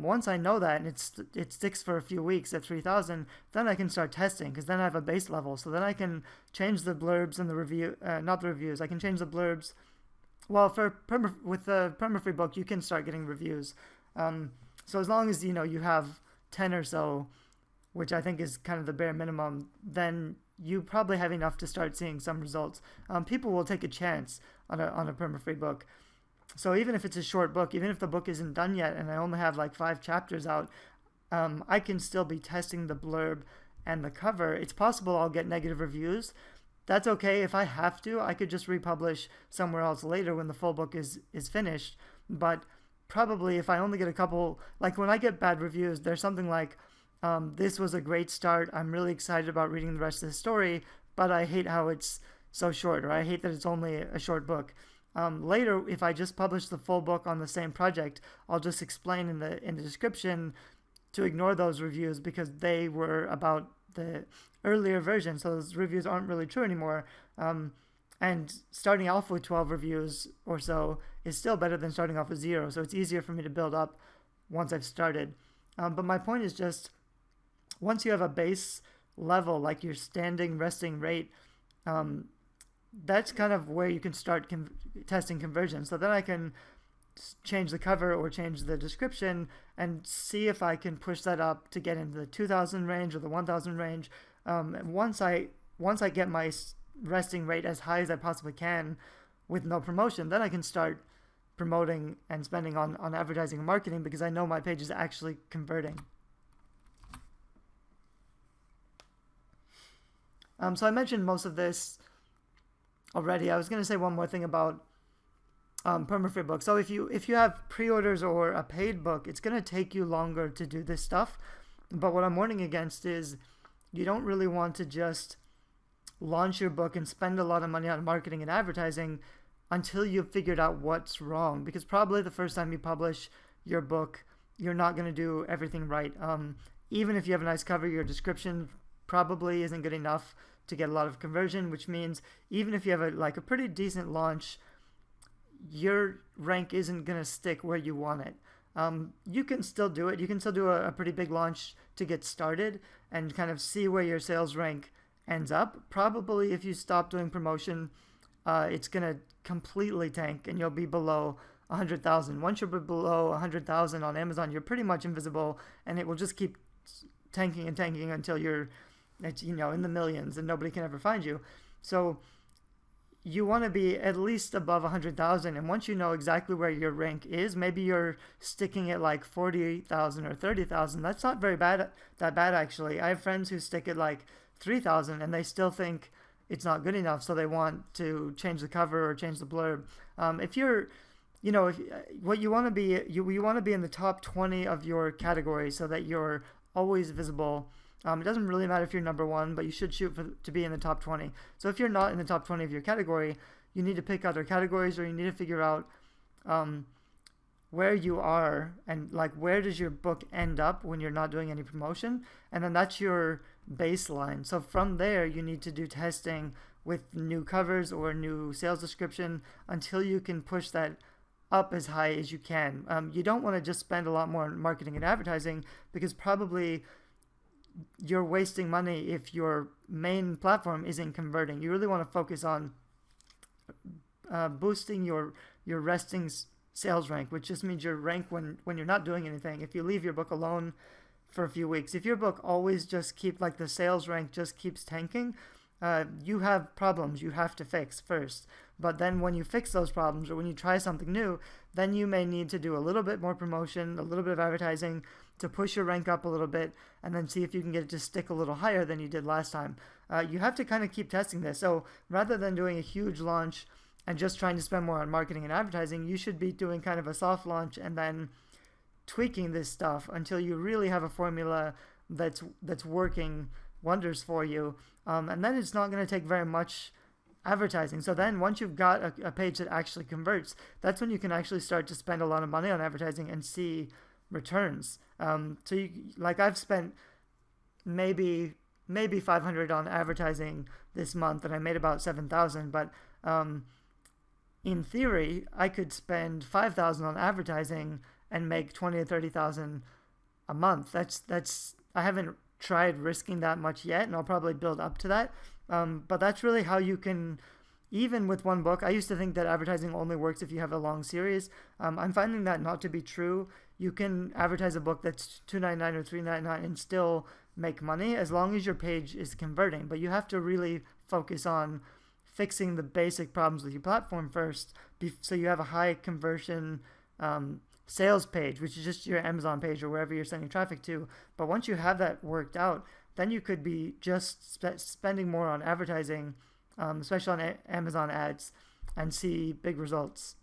S1: Once I know that and it sticks for a few weeks at 3,000, then I can start testing, because then I have a base level. So then I can change the blurbs and the review, not the reviews. I can change the blurbs. Well, with the perma-free book, you can start getting reviews. So as long as you have 10 or so, which I think is kind of the bare minimum, then you probably have enough to start seeing some results. People will take a chance on a perma-free book. So even if it's a short book, even if the book isn't done yet and I only have like 5 chapters out, I can still be testing the blurb and the cover. It's possible I'll get negative reviews. That's okay. If I have to, I could just republish somewhere else later when the full book is finished. But probably if I only get a couple, like when I get bad reviews, there's something like, this was a great start. I'm really excited about reading the rest of the story, but I hate how it's so short, or I hate that it's only a short book. Later, if I just publish the full book on the same project, I'll just explain in the description to ignore those reviews because they were about the earlier version, so those reviews aren't really true anymore. And starting off with 12 reviews or so is still better than starting off with 0. So it's easier for me to build up once I've started. But my point is just, once you have a base level, like your standing resting rate, that's kind of where you can start testing conversion. So then I can change the cover or change the description and see if I can push that up to get into the 2,000 range or the 1,000 range. Once I get my resting rate as high as I possibly can with no promotion, then I can start promoting and spending on advertising and marketing, because I know my page is actually converting. So I mentioned most of this already. I was going to say one more thing about perma-free books. So if you have pre-orders or a paid book, it's going to take you longer to do this stuff. But what I'm warning against is you don't really want to just launch your book and spend a lot of money on marketing and advertising until you've figured out what's wrong, because probably the first time you publish your book, you're not going to do everything right. Even if you have a nice cover, your description probably isn't good enough to get a lot of conversion, which means even if you have a pretty decent launch, your rank isn't going to stick where you want it. You can still do it. You can still do a pretty big launch to get started and kind of see where your sales rank ends up. Probably if you stop doing promotion, it's going to completely tank and you'll be below 100,000. Once you're below 100,000 on Amazon, you're pretty much invisible, and it will just keep tanking and tanking until you're in the millions and nobody can ever find you. So you want to be at least above 100,000, and once you know exactly where your rank is, maybe you're sticking at like 40,000 or 30,000. That's not that bad actually. I have friends who stick at like 3,000 and they still think it's not good enough, so they want to change the cover or change the blurb. If you're, what you want to be, you want to be in the top 20 of your category so that you're always visible. It doesn't really matter if you're number one, but you should shoot to be in the top 20. So if you're not in the top 20 of your category, you need to pick other categories, or you need to figure out where you are and like where does your book end up when you're not doing any promotion, and then that's your baseline. So from there, you need to do testing with new covers or new sales description until you can push that up as high as you can. You don't want to just spend a lot more on marketing and advertising, because probably you're wasting money if your main platform isn't converting. You really want to focus on boosting your resting sales rank, which just means your rank when you're not doing anything. If you leave your book alone for a few weeks, if your book always just the sales rank just keeps tanking, you have problems you have to fix first. But then when you fix those problems, or when you try something new, then you may need to do a little bit more promotion, a little bit of advertising to push your rank up a little bit, and then see if you can get it to stick a little higher than you did last time. You have to kind of keep testing this. So rather than doing a huge launch and just trying to spend more on marketing and advertising, you should be doing kind of a soft launch and then tweaking this stuff until you really have a formula that's working wonders for you. And then it's not going to take very much advertising. So then once you've got a page that actually converts, that's when you can actually start to spend a lot of money on advertising and see returns. So I've spent maybe 500 on advertising this month, and I made about 7,000. But in theory, I could spend 5,000 on advertising and make 20 or 30,000 a month. That's I haven't tried risking that much yet, and I'll probably build up to that. But that's really how you can, even with one book. I used to think that advertising only works if you have a long series. I'm finding that not to be true. You can advertise a book that's $2.99 or $3.99 and still make money as long as your page is converting. But you have to really focus on fixing the basic problems with your platform first, so you have a high conversion sales page, which is just your Amazon page or wherever you're sending traffic to. But once you have that worked out, then you could be just spending more on advertising, especially on Amazon ads, and see big results.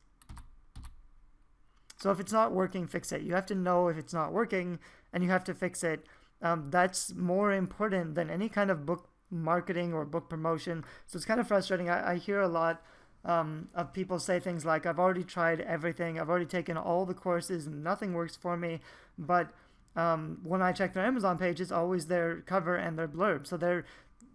S1: So if it's not working, fix it. You have to know if it's not working, and you have to fix it. That's more important than any kind of book marketing or book promotion. So it's kind of frustrating. I hear a lot of people say things like, I've already tried everything. I've already taken all the courses and nothing works for me. But when I check their Amazon page, it's always their cover and their blurb. So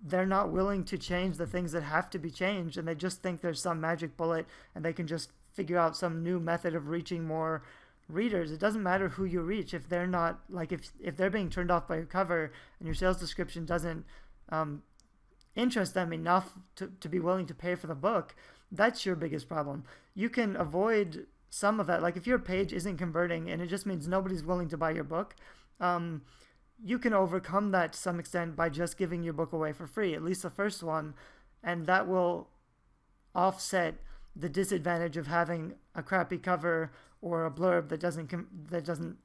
S1: they're not willing to change the things that have to be changed, and they just think there's some magic bullet and they can just figure out some new method of reaching more readers. It doesn't matter who you reach if they're not, like, if they're being turned off by your cover and your sales description doesn't interest them enough to be willing to pay for the book. That's your biggest problem. You can avoid some of that. Like if your page isn't converting and it just means nobody's willing to buy your book, you can overcome that to some extent by just giving your book away for free, at least the first one, and that will offset the disadvantage of having a crappy cover or a blurb that doesn't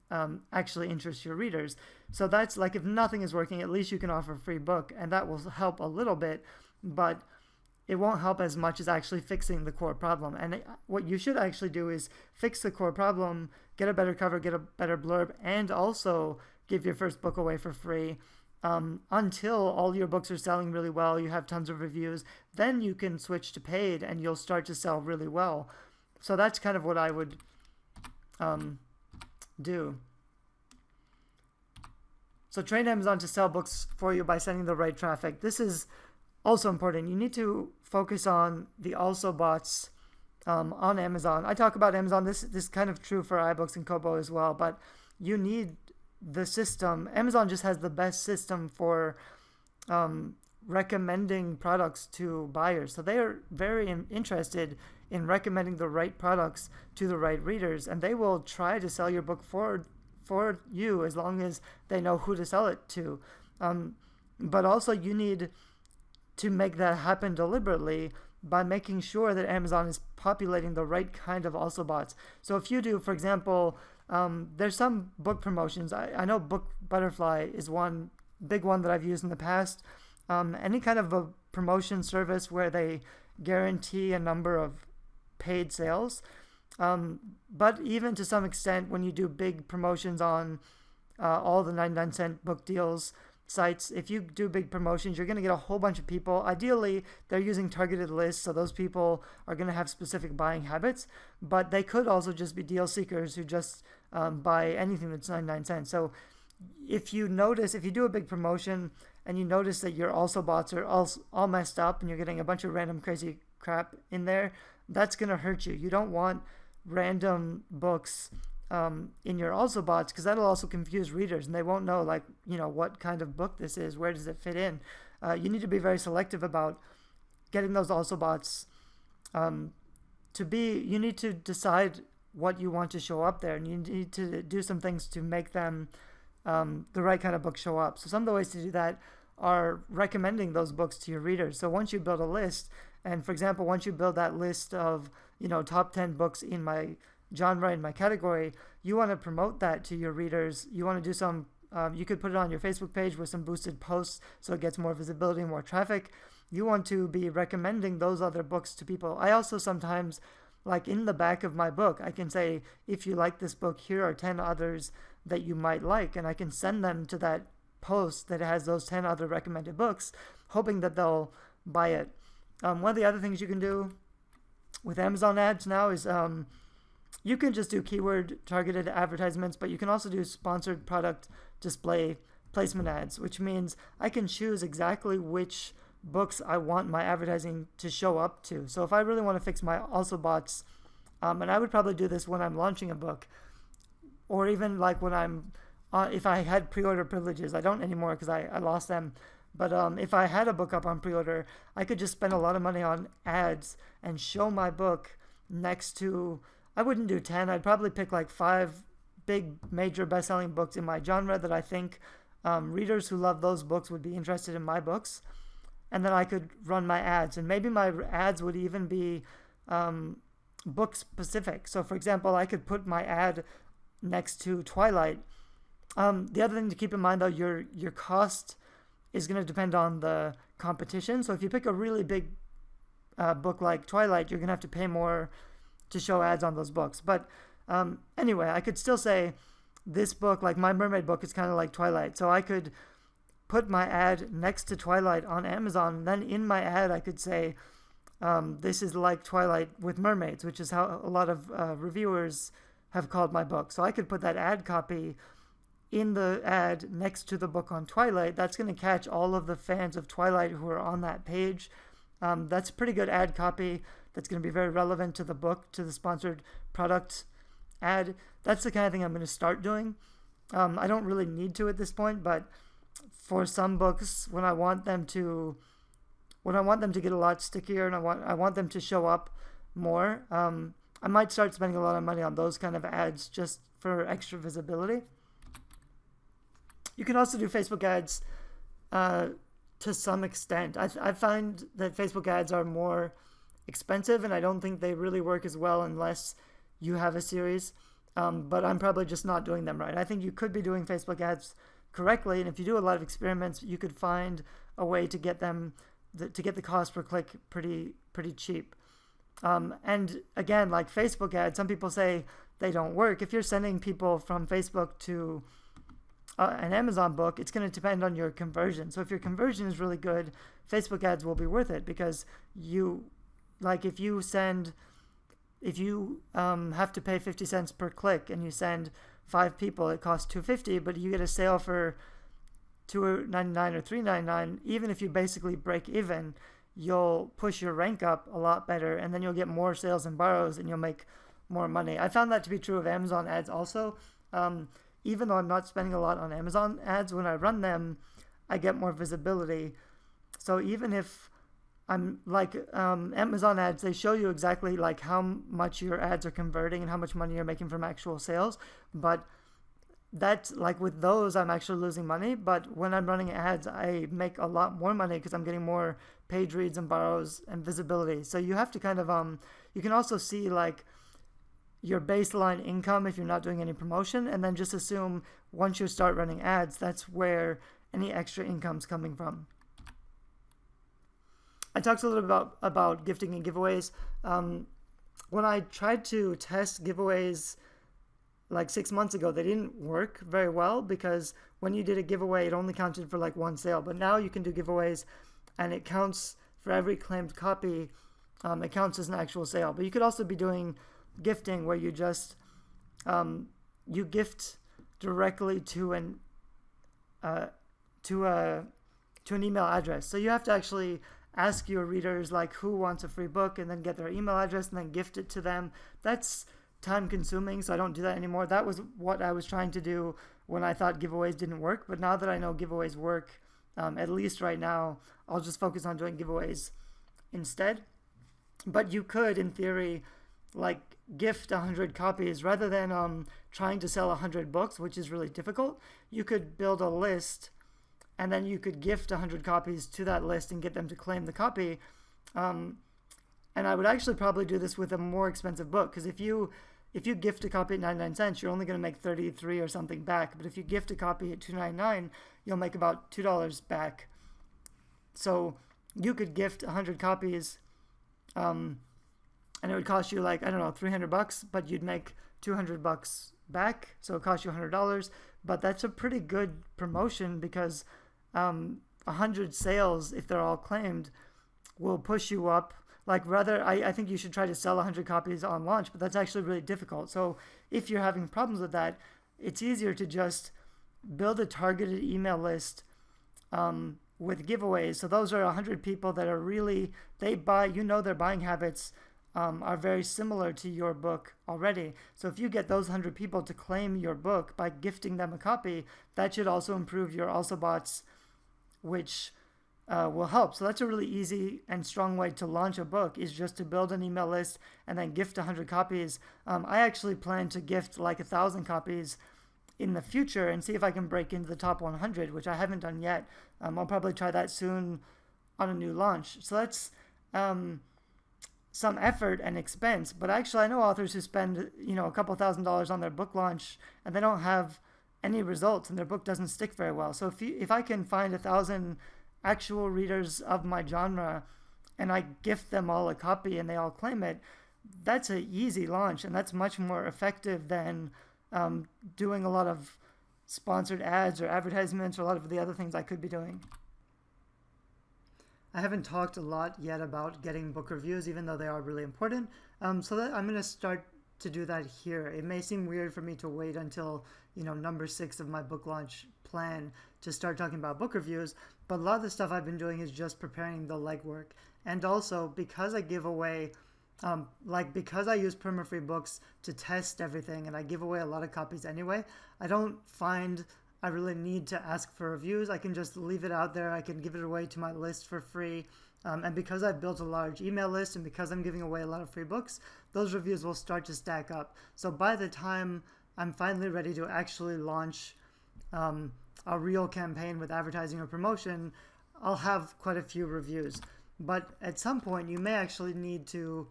S1: actually interest your readers. So that's like, if nothing is working, at least you can offer a free book, and that will help a little bit, but it won't help as much as actually fixing the core problem. And what you should actually do is fix the core problem, get a better cover, get a better blurb, and also give your first book away for free until all your books are selling really well, you have tons of reviews. Then you can switch to paid and you'll start to sell really well. So that's kind of what I would do. So train Amazon to sell books for you by sending the right traffic. This is also important. You need to focus on the also bots on Amazon. I talk about Amazon. This is kind of true for iBooks and Kobo as well, but you need the system. Amazon just has the best system for recommending products to buyers. So they are very interested in recommending the right products to the right readers, and they will try to sell your book for you as long as they know who to sell it to. But also you need to make that happen deliberately by making sure that Amazon is populating the right kind of also bots. So if you do, for example, there's some book promotions. I know Book Butterfly is one big one that I've used in the past. Any kind of a promotion service where they guarantee a number of paid sales. But even to some extent, when you do big promotions on all the 99-cent book deals sites, if you do big promotions, you're going to get a whole bunch of people. Ideally, they're using targeted lists, so those people are going to have specific buying habits, but they could also just be deal seekers who just buy anything that's 99 cents. So if you do a big promotion and you notice that your also bots are all messed up and you're getting a bunch of random crazy crap in there, that's going to hurt you. You don't want random books in your also bots, because that'll also confuse readers and they won't know, like, what kind of book this is, where does it fit in. You need to be very selective about getting those also bots you need to decide what you want to show up there, and you need to do some things to make them the right kind of book show up. So some of the ways to do that are recommending those books to your readers. So once you build a list, and for example, once you build that list of top 10 books in my genre, in my category, you want to promote that to your readers. You want to do some you could put it on your Facebook page with some boosted posts so it gets more visibility and more traffic. You want to be recommending those other books to people. I also sometimes, like in the back of my book, I can say, if you like this book, here are 10 others that you might like, and I can send them to that post that has those 10 other recommended books, hoping that they'll buy it. One of the other things you can do with Amazon ads now is you can just do keyword targeted advertisements, but you can also do sponsored product display placement ads, which means I can choose exactly which books I want my advertising to show up to. So if I really want to fix my also bots, and I would probably do this when I'm launching a book, or even like when if I had pre-order privileges. I don't anymore because I lost them. But if I had a book up on pre-order, I could just spend a lot of money on ads and show my book next to, I wouldn't do 10, I'd probably pick like 5 big major best-selling books in my genre that I think readers who love those books would be interested in my books. And then I could run my ads, and maybe my ads would even be book specific. So for example, I could put my ad next to Twilight. The other thing to keep in mind though, your cost is going to depend on the competition. So if you pick a really big book like Twilight, you're going to have to pay more to show ads on those books. But anyway, I could still say this book, like my mermaid book, is kind of like Twilight. So I could put my ad next to Twilight on Amazon. And then in my ad, I could say, this is like Twilight with mermaids, which is how a lot of reviewers have called my book. So I could put that ad copy in the ad next to the book on Twilight, that's going to catch all of the fans of Twilight who are on that page. That's pretty good ad copy that's going to be very relevant to the book, to the sponsored product ad. That's the kind of thing I'm going to start doing. I don't really need to at this point, but for some books, when I want them to get a lot stickier and I want them to show up more, I might start spending a lot of money on those kind of ads just for extra visibility. You can also do Facebook ads to some extent. I find that Facebook ads are more expensive, and I don't think they really work as well unless you have a series. But I'm probably just not doing them right. I think you could be doing Facebook ads correctly, and if you do a lot of experiments, you could find a way to get them to get the cost per click pretty cheap. And again, like Facebook ads, some people say they don't work. If you're sending people from Facebook to an Amazon book, it's going to depend on your conversion. So if your conversion is really good, Facebook ads will be worth it, because if you have to pay 50 cents per click and you send 5 people, it costs $2.50, but you get a sale for $2.99 or $3.99. Even if you basically break even, you'll push your rank up a lot better, and then you'll get more sales and borrows, and you'll make more money. I found that to be true of Amazon ads also. Even though I'm not spending a lot on Amazon ads, when I run them, I get more visibility. So even if I'm like Amazon ads, they show you exactly like how much your ads are converting and how much money you're making from actual sales. But that's like with those, I'm actually losing money. But when I'm running ads, I make a lot more money because I'm getting more page reads and borrows and visibility. So you have to kind of, you can also see like your baseline income if you're not doing any promotion, and then just assume once you start running ads, that's where any extra income's coming from. I talked a little bit about gifting and giveaways. When I tried to test giveaways like 6 months ago, they didn't work very well, because when you did a giveaway, it only counted for like one sale. But now you can do giveaways and it counts for every claimed copy. It counts as an actual sale. But you could also be doing gifting where you just you gift directly to an email address. So you have to actually ask your readers like who wants a free book, and then get their email address and then gift it to them. That's time consuming, so I don't do that anymore. That was what I was trying to do when I thought giveaways didn't work, but now that I know giveaways work, at least right now, I'll just focus on doing giveaways instead. But you could, in theory, like gift 100 copies rather than trying to sell 100 books, which is really difficult. You could build a list, and then you could gift 100 copies to that list and get them to claim the copy. And I would actually probably do this with a more expensive book, because if you gift a copy at 99 cents, you're only going to make 33 or something back. But if you gift a copy at $2.99, you'll make about $2 back. So you could gift 100 copies, and it would cost you like, I don't know, $300, but you'd make $200 back. So it costs you $100. But that's a pretty good promotion, because 100 sales, if they're all claimed, will push you up. Like rather, I think you should try to sell 100 copies on launch, but that's actually really difficult. So if you're having problems with that, it's easier to just build a targeted email list with giveaways. So those are 100 people that are really, they buy, their buying habits are very similar to your book already. So if you get those 100 people to claim your book by gifting them a copy, that should also improve your also bots, which will help. So that's a really easy and strong way to launch a book, is just to build an email list and then gift 100 copies. I actually plan to gift like 1,000 copies in the future and see if I can break into the top 100, which I haven't done yet. I'll probably try that soon on a new launch. So that's some effort and expense, but actually I know authors who spend a couple $1,000s on their book launch and they don't have any results and their book doesn't stick very well. So if I can find 1,000 actual readers of my genre and I gift them all a copy and they all claim it, that's an easy launch, and that's much more effective than doing a lot of sponsored ads or advertisements or a lot of the other things I could be doing. I haven't talked a lot yet about getting book reviews, even though they are really important. So that I'm going to start to do that here. It may seem weird for me to wait until, number 6 of my book launch plan to start talking about book reviews, but a lot of the stuff I've been doing is just preparing the legwork. And also, because I give away, because I use perma-free books to test everything, and I give away a lot of copies anyway, I don't find I really need to ask for reviews. I can just leave it out there. I can give it away to my list for free. And because I've built a large email list and because I'm giving away a lot of free books, those reviews will start to stack up. So by the time I'm finally ready to actually launch a real campaign with advertising or promotion, I'll have quite a few reviews. But at some point, you may actually need to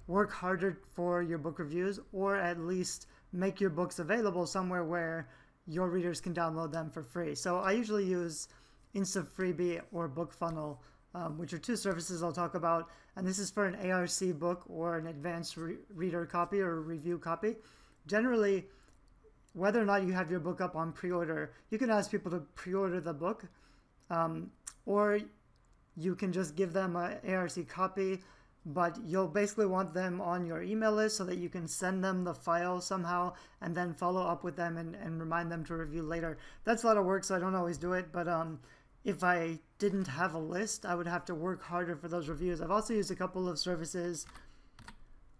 S1: work harder for your book reviews, or at least make your books available somewhere where your readers can download them for free. So I usually use InstaFreebie or BookFunnel, which are two services I'll talk about. And this is for an ARC book or an advanced reader copy or review copy. Generally, whether or not you have your book up on pre-order, you can ask people to pre-order the book, or you can just give them an ARC copy, but you'll basically want them on your email list so that you can send them the file somehow and then follow up with them and remind them to review later. That's a lot of work, so I don't always do it, but if I didn't have a list, I would have to work harder for those reviews. I've also used a couple of services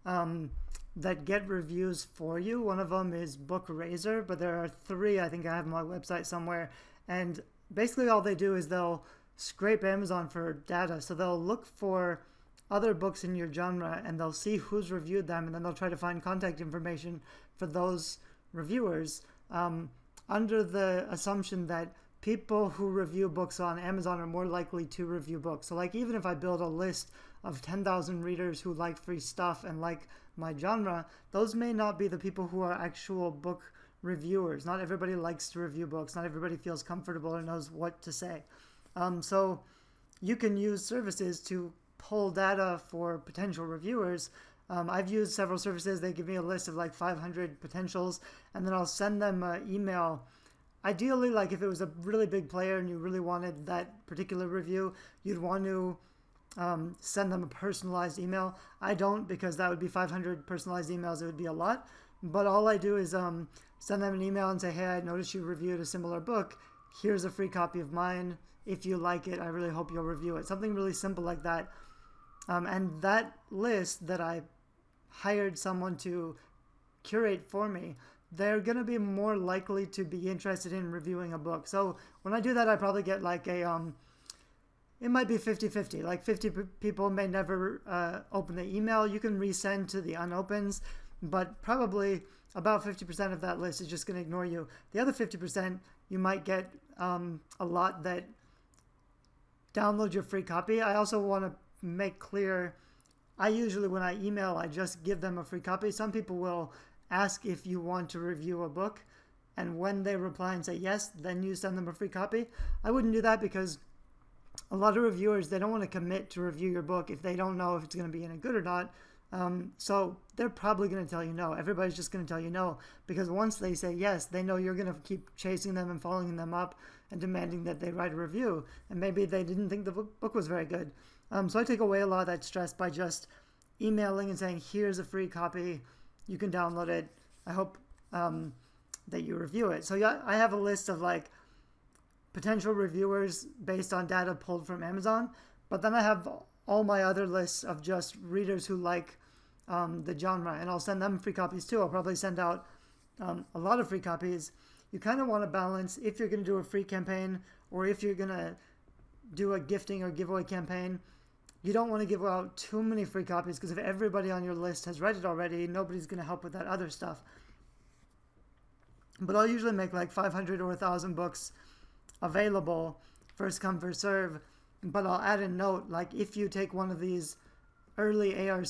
S1: that get reviews for you. One of them is BookRaiser, but there are 3 I think I have on my website somewhere, and basically all they do is they'll scrape Amazon for data. So they'll look for other books in your genre and they'll see who's reviewed them, and then they'll try to find contact information for those reviewers under the assumption that people who review books on Amazon are more likely to review books. So like, even if I build a list of 10,000 readers who like free stuff and like my genre, those may not be the people who are actual book reviewers. Not everybody likes to review books. Not everybody feels comfortable or knows what to say. So you can use services to pull data for potential reviewers. I've used several services. They give me a list of like 500 potentials, and then I'll send them an email. Ideally, like if it was a really big player and you really wanted that particular review, you'd want to send them a personalized email. I don't, because that would be 500 personalized emails. It would be a lot. But all I do is send them an email and say, hey, I noticed you reviewed a similar book. Here's a free copy of mine. If you like it, I really hope you'll review it. Something really simple like that. And that list that I hired someone to curate for me, they're going to be more likely to be interested in reviewing a book. So when I do that, I probably get like it might be 50-50. Like 50 people may never open the email. You can resend to the unopens, but probably about 50% of that list is just going to ignore you. The other 50%, you might get a lot that download your free copy. I also want to make clear, I usually, when I email, I just give them a free copy. Some people will ask if you want to review a book, and when they reply and say yes, then you send them a free copy. I wouldn't do that, because a lot of reviewers, they don't want to commit to review your book if they don't know if it's going to be any good or not. So they're probably going to tell you no. Everybody's just going to tell you no, because once they say yes, they know you're going to keep chasing them and following them up and demanding that they write a review, and maybe they didn't think the book was very good. So I take away a lot of that stress by just emailing and saying, here's a free copy, you can download it, I hope that you review it. So yeah, I have a list of like potential reviewers based on data pulled from Amazon, but then I have all my other lists of just readers who like the genre, and I'll send them free copies too. I'll probably send out a lot of free copies. You kind of want to balance, if you're going to do a free campaign or if you're going to do a gifting or giveaway campaign, you don't want to give out too many free copies, because if everybody on your list has read it already, nobody's going to help with that other stuff. But I'll usually make like 500 or 1,000 books available, first come, first serve. But I'll add a note, like if you take one of these early ARC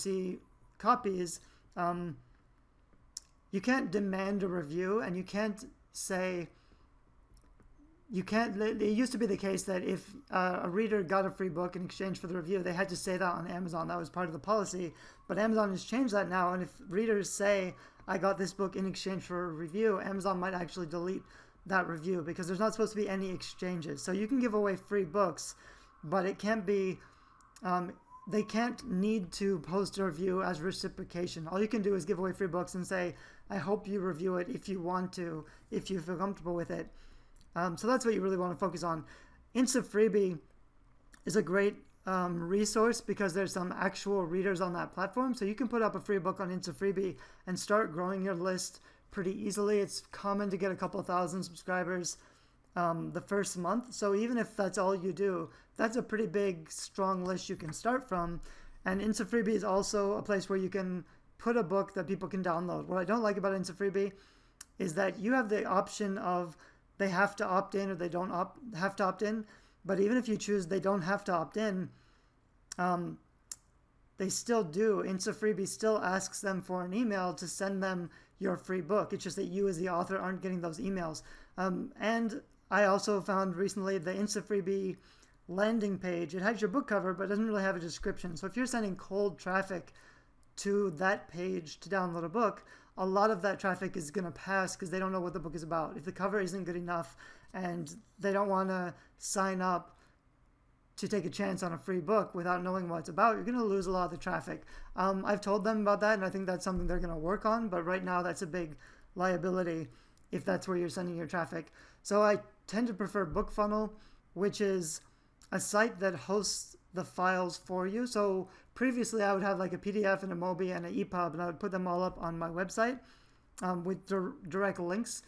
S1: copies, you can't demand a review, and you can't say, it used to be the case that if a reader got a free book in exchange for the review, they had to say that on Amazon. That was part of the policy. But Amazon has changed that now, and if readers say, I got this book in exchange for a review, Amazon might actually delete that review, because there's not supposed to be any exchanges. So you can give away free books, but it can't be they can't need to post a review as reciprocation. All you can do is give away free books and say, I hope you review it if you want to, if you feel comfortable with it. So that's what you really want to focus on. Instant Freebie is a great resource because there's some actual readers on that platform. So you can put up a free book on Instant Freebie and start growing your list pretty easily. It's common to get a couple thousand subscribers the first month. So even if that's all you do, that's a pretty big, strong list you can start from. And Instant Freebie is also a place where you can put a book that people can download. What I don't like about Instant Freebie is that you have the option of they have to opt in or they don't have to opt in. But even if you choose they don't have to opt in, they still do. Instant Freebie still asks them for an email to send them your free book. It's just that you as the author aren't getting those emails. And I also found recently the Instant Freebie landing page, it has your book cover, but it doesn't really have a description. So if you're sending cold traffic to that page to download a book, a lot of that traffic is going to pass because they don't know what the book is about. If the cover isn't good enough and they don't want to sign up to take a chance on a free book without knowing what it's about, you're going to lose a lot of the traffic. I've told them about that, and I think that's something they're going to work on, but right now that's a big liability if that's where you're sending your traffic. So I tend to prefer BookFunnel, which is a site that hosts the files for you. So previously I would have like a PDF and a Mobi and an EPUB, and I would put them all up on my website with direct links.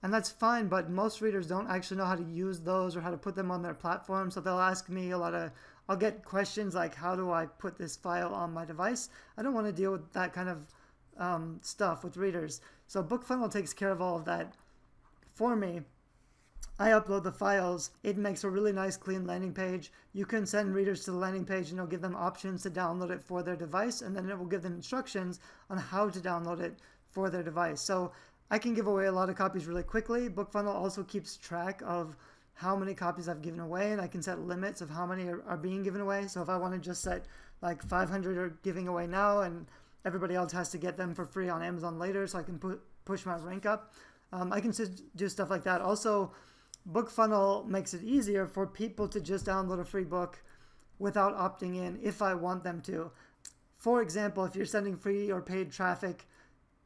S1: And that's fine, but most readers don't actually know how to use those or how to put them on their platform. So they'll ask me I'll get questions like, how do I put this file on my device? I don't want to deal with that kind of stuff with readers. So BookFunnel takes care of all of that for me. I upload the files. It makes a really nice, clean landing page. You can send readers to the landing page and it'll give them options to download it for their device, and then it will give them instructions on how to download it for their device. So I can give away a lot of copies really quickly. BookFunnel also keeps track of how many copies I've given away, and I can set limits of how many are being given away. So if I want to just set like 500 are giving away now and everybody else has to get them for free on Amazon later so I can push my rank up, I can do stuff like that. Also, BookFunnel makes it easier for people to just download a free book without opting in if I want them to. For example, if you're sending free or paid traffic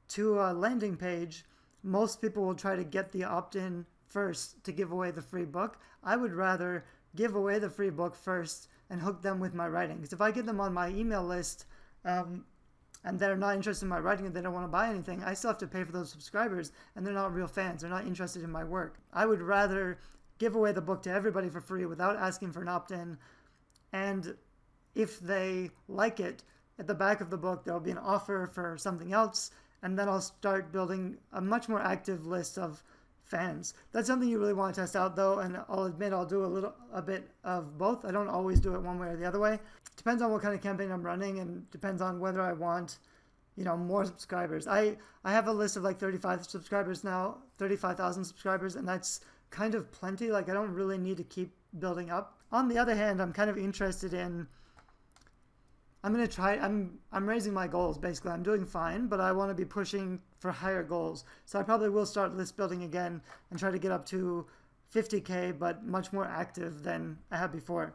S1: to a landing page, most people will try to get the opt-in first to give away the free book. I would rather give away the free book first and hook them with my writing. Because if I get them on my email list and they're not interested in my writing and they don't want to buy anything, I still have to pay for those subscribers, and they're not real fans. They're not interested in my work. I would rather give away the book to everybody for free without asking for an opt-in. And if they like it, at the back of the book, there'll be an offer for something else, and then I'll start building a much more active list of fans. That's something you really want to test out, though, and I'll admit I'll do a bit of both. I don't always do it one way or the other way. Depends on what kind of campaign I'm running, and depends on whether I want, more subscribers. I have a list of like 35 subscribers now, 35,000 subscribers, and that's kind of plenty. Like, I don't really need to keep building up. On the other hand, I'm kind of interested in, I'm raising my goals, basically. I'm doing fine, but I want to be pushing for higher goals. So I probably will start list building again and try to get up to 50K, but much more active than I have before.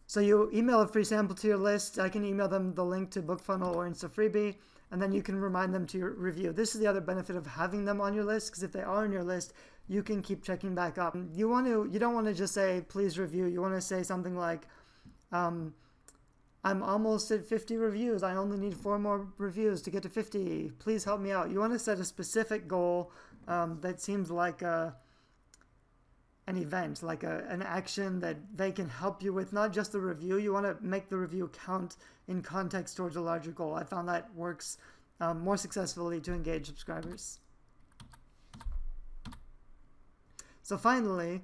S1: So you email a free sample to your list. I can email them the link to BookFunnel or Instant Freebie, and then you can remind them to your review. This is the other benefit of having them on your list, because if they are on your list, you can keep checking back up. You don't want to just say, please review. You want to say something like, I'm almost at 50 reviews. I only need 4 more reviews to get to 50. Please help me out. You want to set a specific goal that seems like an event, like an action that they can help you with, not just the review. You want to make the review count in context towards a larger goal. I found that works more successfully to engage subscribers. So finally,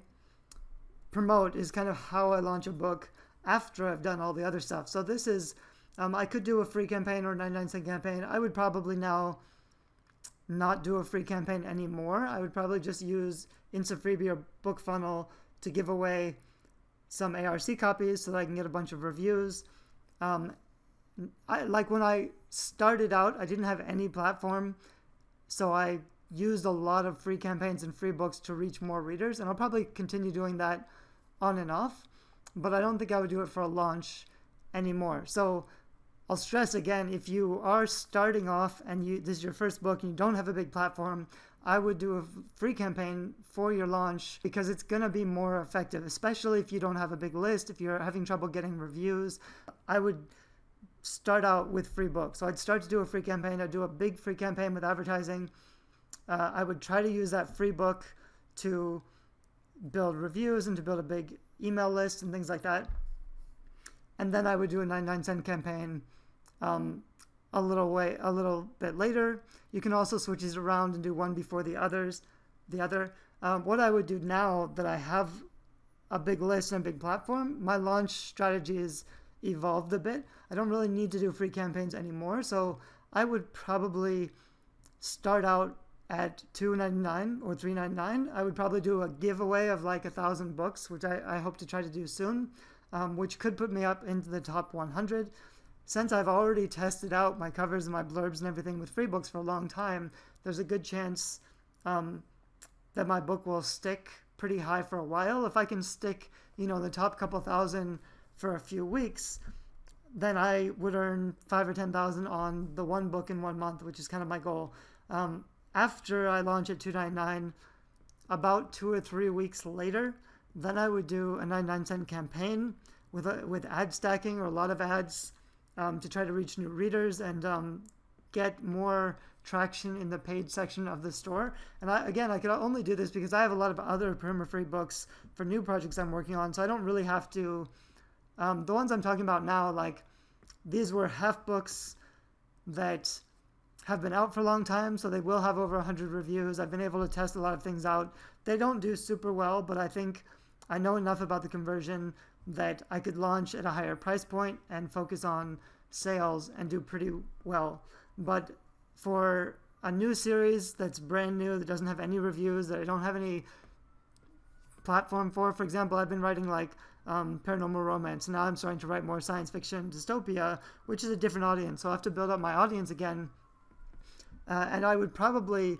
S1: promote is kind of how I launch a book after I've done all the other stuff. So this is, I could do a free campaign or a 99-cent campaign. I would probably now not do a free campaign anymore. I would probably just use Instant Freebie or BookFunnel to give away some ARC copies so that I can get a bunch of reviews. Like when I started out, I didn't have any platform, so I used a lot of free campaigns and free books to reach more readers, and I'll probably continue doing that on and off, but I don't think I would do it for a launch anymore. So I'll stress again, if you are starting off and this is your first book and you don't have a big platform, I would do a free campaign for your launch because it's going to be more effective, especially if you don't have a big list, if you're having trouble getting reviews. I would start out with free books. So I'd start to do a free campaign. I'd do a big free campaign with advertising. I would try to use that free book to build reviews and to build a big email list and things like that. And then I would do a 99-cent campaign a little bit later. You can also switch these around and do one before the other. What I would do now that I have a big list and a big platform, my launch strategy is evolved a bit. I don't really need to do free campaigns anymore, so I would probably start out at $2.99 or $3.99. I would probably do a giveaway of like 1,000 books, which I hope to try to do soon, which could put me up into the top 100. Since I've already tested out my covers and my blurbs and everything with free books for a long time, there's a good chance that my book will stick pretty high for a while. If I can stick, the top couple thousand for a few weeks, then I would earn 5,000 or 10,000 on the one book in 1 month, which is kind of my goal. After I launch at $2.99, about 2 or 3 weeks later, then I would do a 99-cent campaign with ad stacking or a lot of ads to try to reach new readers and get more traction in the paid section of the store. And I could only do this because I have a lot of other perma-free books for new projects I'm working on, so I don't really have to. The ones I'm talking about now, like these were half books that have been out for a long time, so they will have over 100 reviews. I've been able to test a lot of things out. They don't do super well, but I think I know enough about the conversion that I could launch at a higher price point and focus on sales and do pretty well. But for a new series that's brand new, that doesn't have any reviews, that I don't have any platform for example, I've been writing like paranormal romance. Now I'm starting to write more science fiction dystopia, which is a different audience. So I have to build up my audience again. And I would probably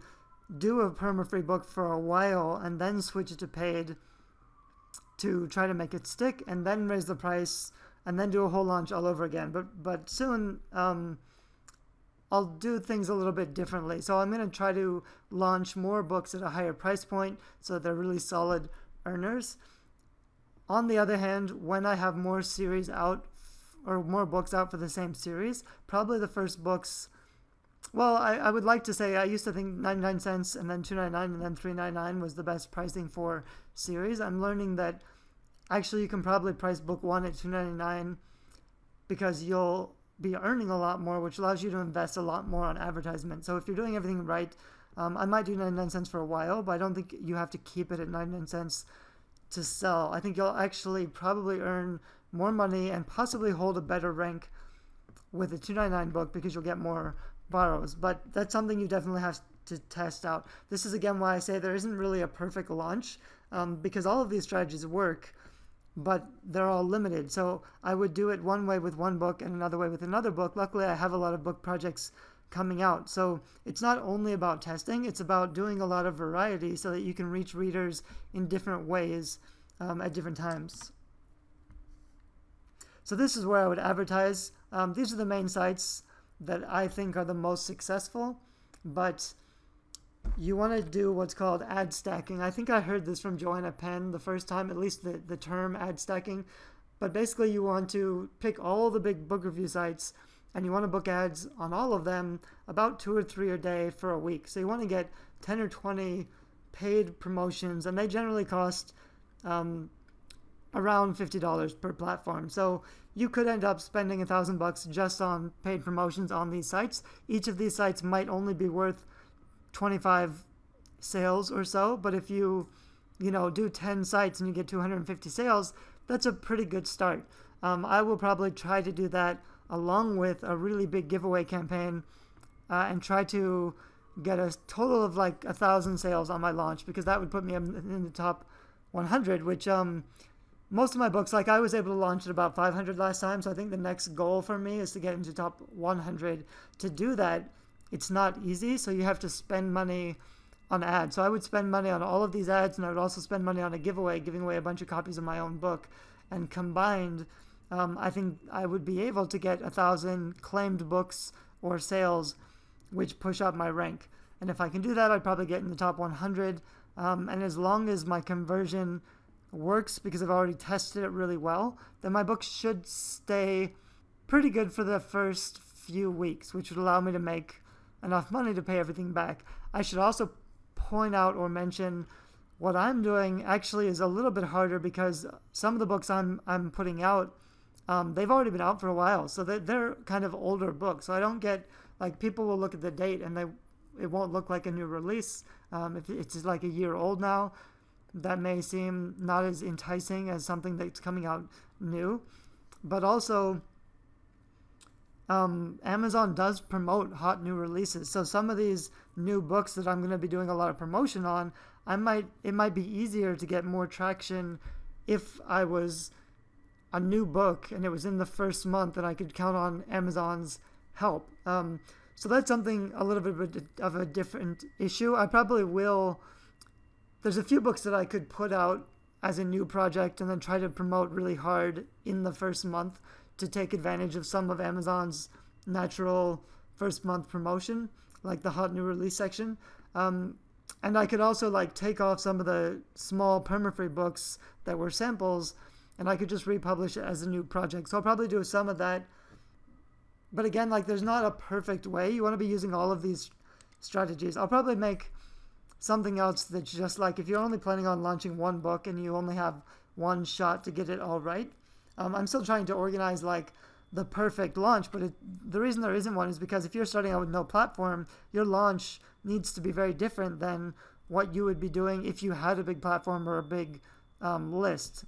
S1: do a perma-free book for a while and then switch it to paid to try to make it stick, and then raise the price, and then do a whole launch all over again. But soon I'll do things a little bit differently. So I'm going to try to launch more books at a higher price point so that they're really solid earners. On the other hand, when I have more series out or more books out for the same series, probably the first books, well, I would like to say I used to think 99 cents and then $2.99 and then $3.99 was the best pricing for series. I'm learning that actually you can probably price book one at $2.99 because you'll be earning a lot more, which allows you to invest a lot more on advertisement. So if you're doing everything right, I might do 99 cents for a while, but I don't think you have to keep it at 99 cents to sell. I think you'll actually probably earn more money and possibly hold a better rank with a $2.99 book because you'll get more borrows. But that's something you definitely have to test out. This is again why I say there isn't really a perfect launch because all of these strategies work, but they're all limited. So I would do it one way with one book and another way with another book. Luckily, I have a lot of book projects coming out. So it's not only about testing, it's about doing a lot of variety so that you can reach readers in different ways at different times. So this is where I would advertise. These are the main sites that I think are the most successful, but you want to do what's called ad stacking. I think I heard this from Joanna Penn the first time, at least the term ad stacking. But basically you want to pick all the big book review sites and you want to book ads on all of them about 2 or 3 a day for a week. So you want to get 10 or 20 paid promotions, and they generally cost around $50 per platform. So you could end up spending $1,000 just on paid promotions on these sites. Each of these sites might only be worth 25 sales or so, but if you do 10 sites and you get 250 sales, that's a pretty good start. I will probably try to do that along with a really big giveaway campaign and try to get a total of like 1,000 sales on my launch, because that would put me in the top 100, which most of my books, like I was able to launch at about 500 last time, so I think the next goal for me is to get into top 100. To do that, it's not easy, so you have to spend money on ads. So I would spend money on all of these ads, and I would also spend money on a giveaway, giving away a bunch of copies of my own book. And combined, I think I would be able to get 1,000 claimed books or sales, which push up my rank. And if I can do that, I'd probably get in the top 100. And as long as my conversion works, because I've already tested it really well, then my book should stay pretty good for the first few weeks, which would allow me to make enough money to pay everything back. I should also point out or mention what I'm doing actually is a little bit harder, because some of the books I'm putting out, they've already been out for a while, so they're kind of older books. So I don't get, like, people will look at the date and it won't look like a new release. If it's like a year old now, that may seem not as enticing as something that's coming out new. But also, Amazon does promote hot new releases. So some of these new books that I'm going to be doing a lot of promotion on, it might be easier to get more traction if I was a new book and it was in the first month and I could count on Amazon's help. So that's something a little bit of a different issue. I probably will. There's a few books that I could put out as a new project and then try to promote really hard in the first month to take advantage of some of Amazon's natural first month promotion, like the hot new release section. And I could also like take off some of the small perma-free books that were samples, and I could just republish it as a new project. So I'll probably do some of that. But again, like, there's not a perfect way. You want to be using all of these strategies. I'll probably make something else that's just like, if you're only planning on launching one book and you only have one shot to get it all right. I'm still trying to organize like the perfect launch, but the reason there isn't one is because if you're starting out with no platform, your launch needs to be very different than what you would be doing if you had a big platform or a big list.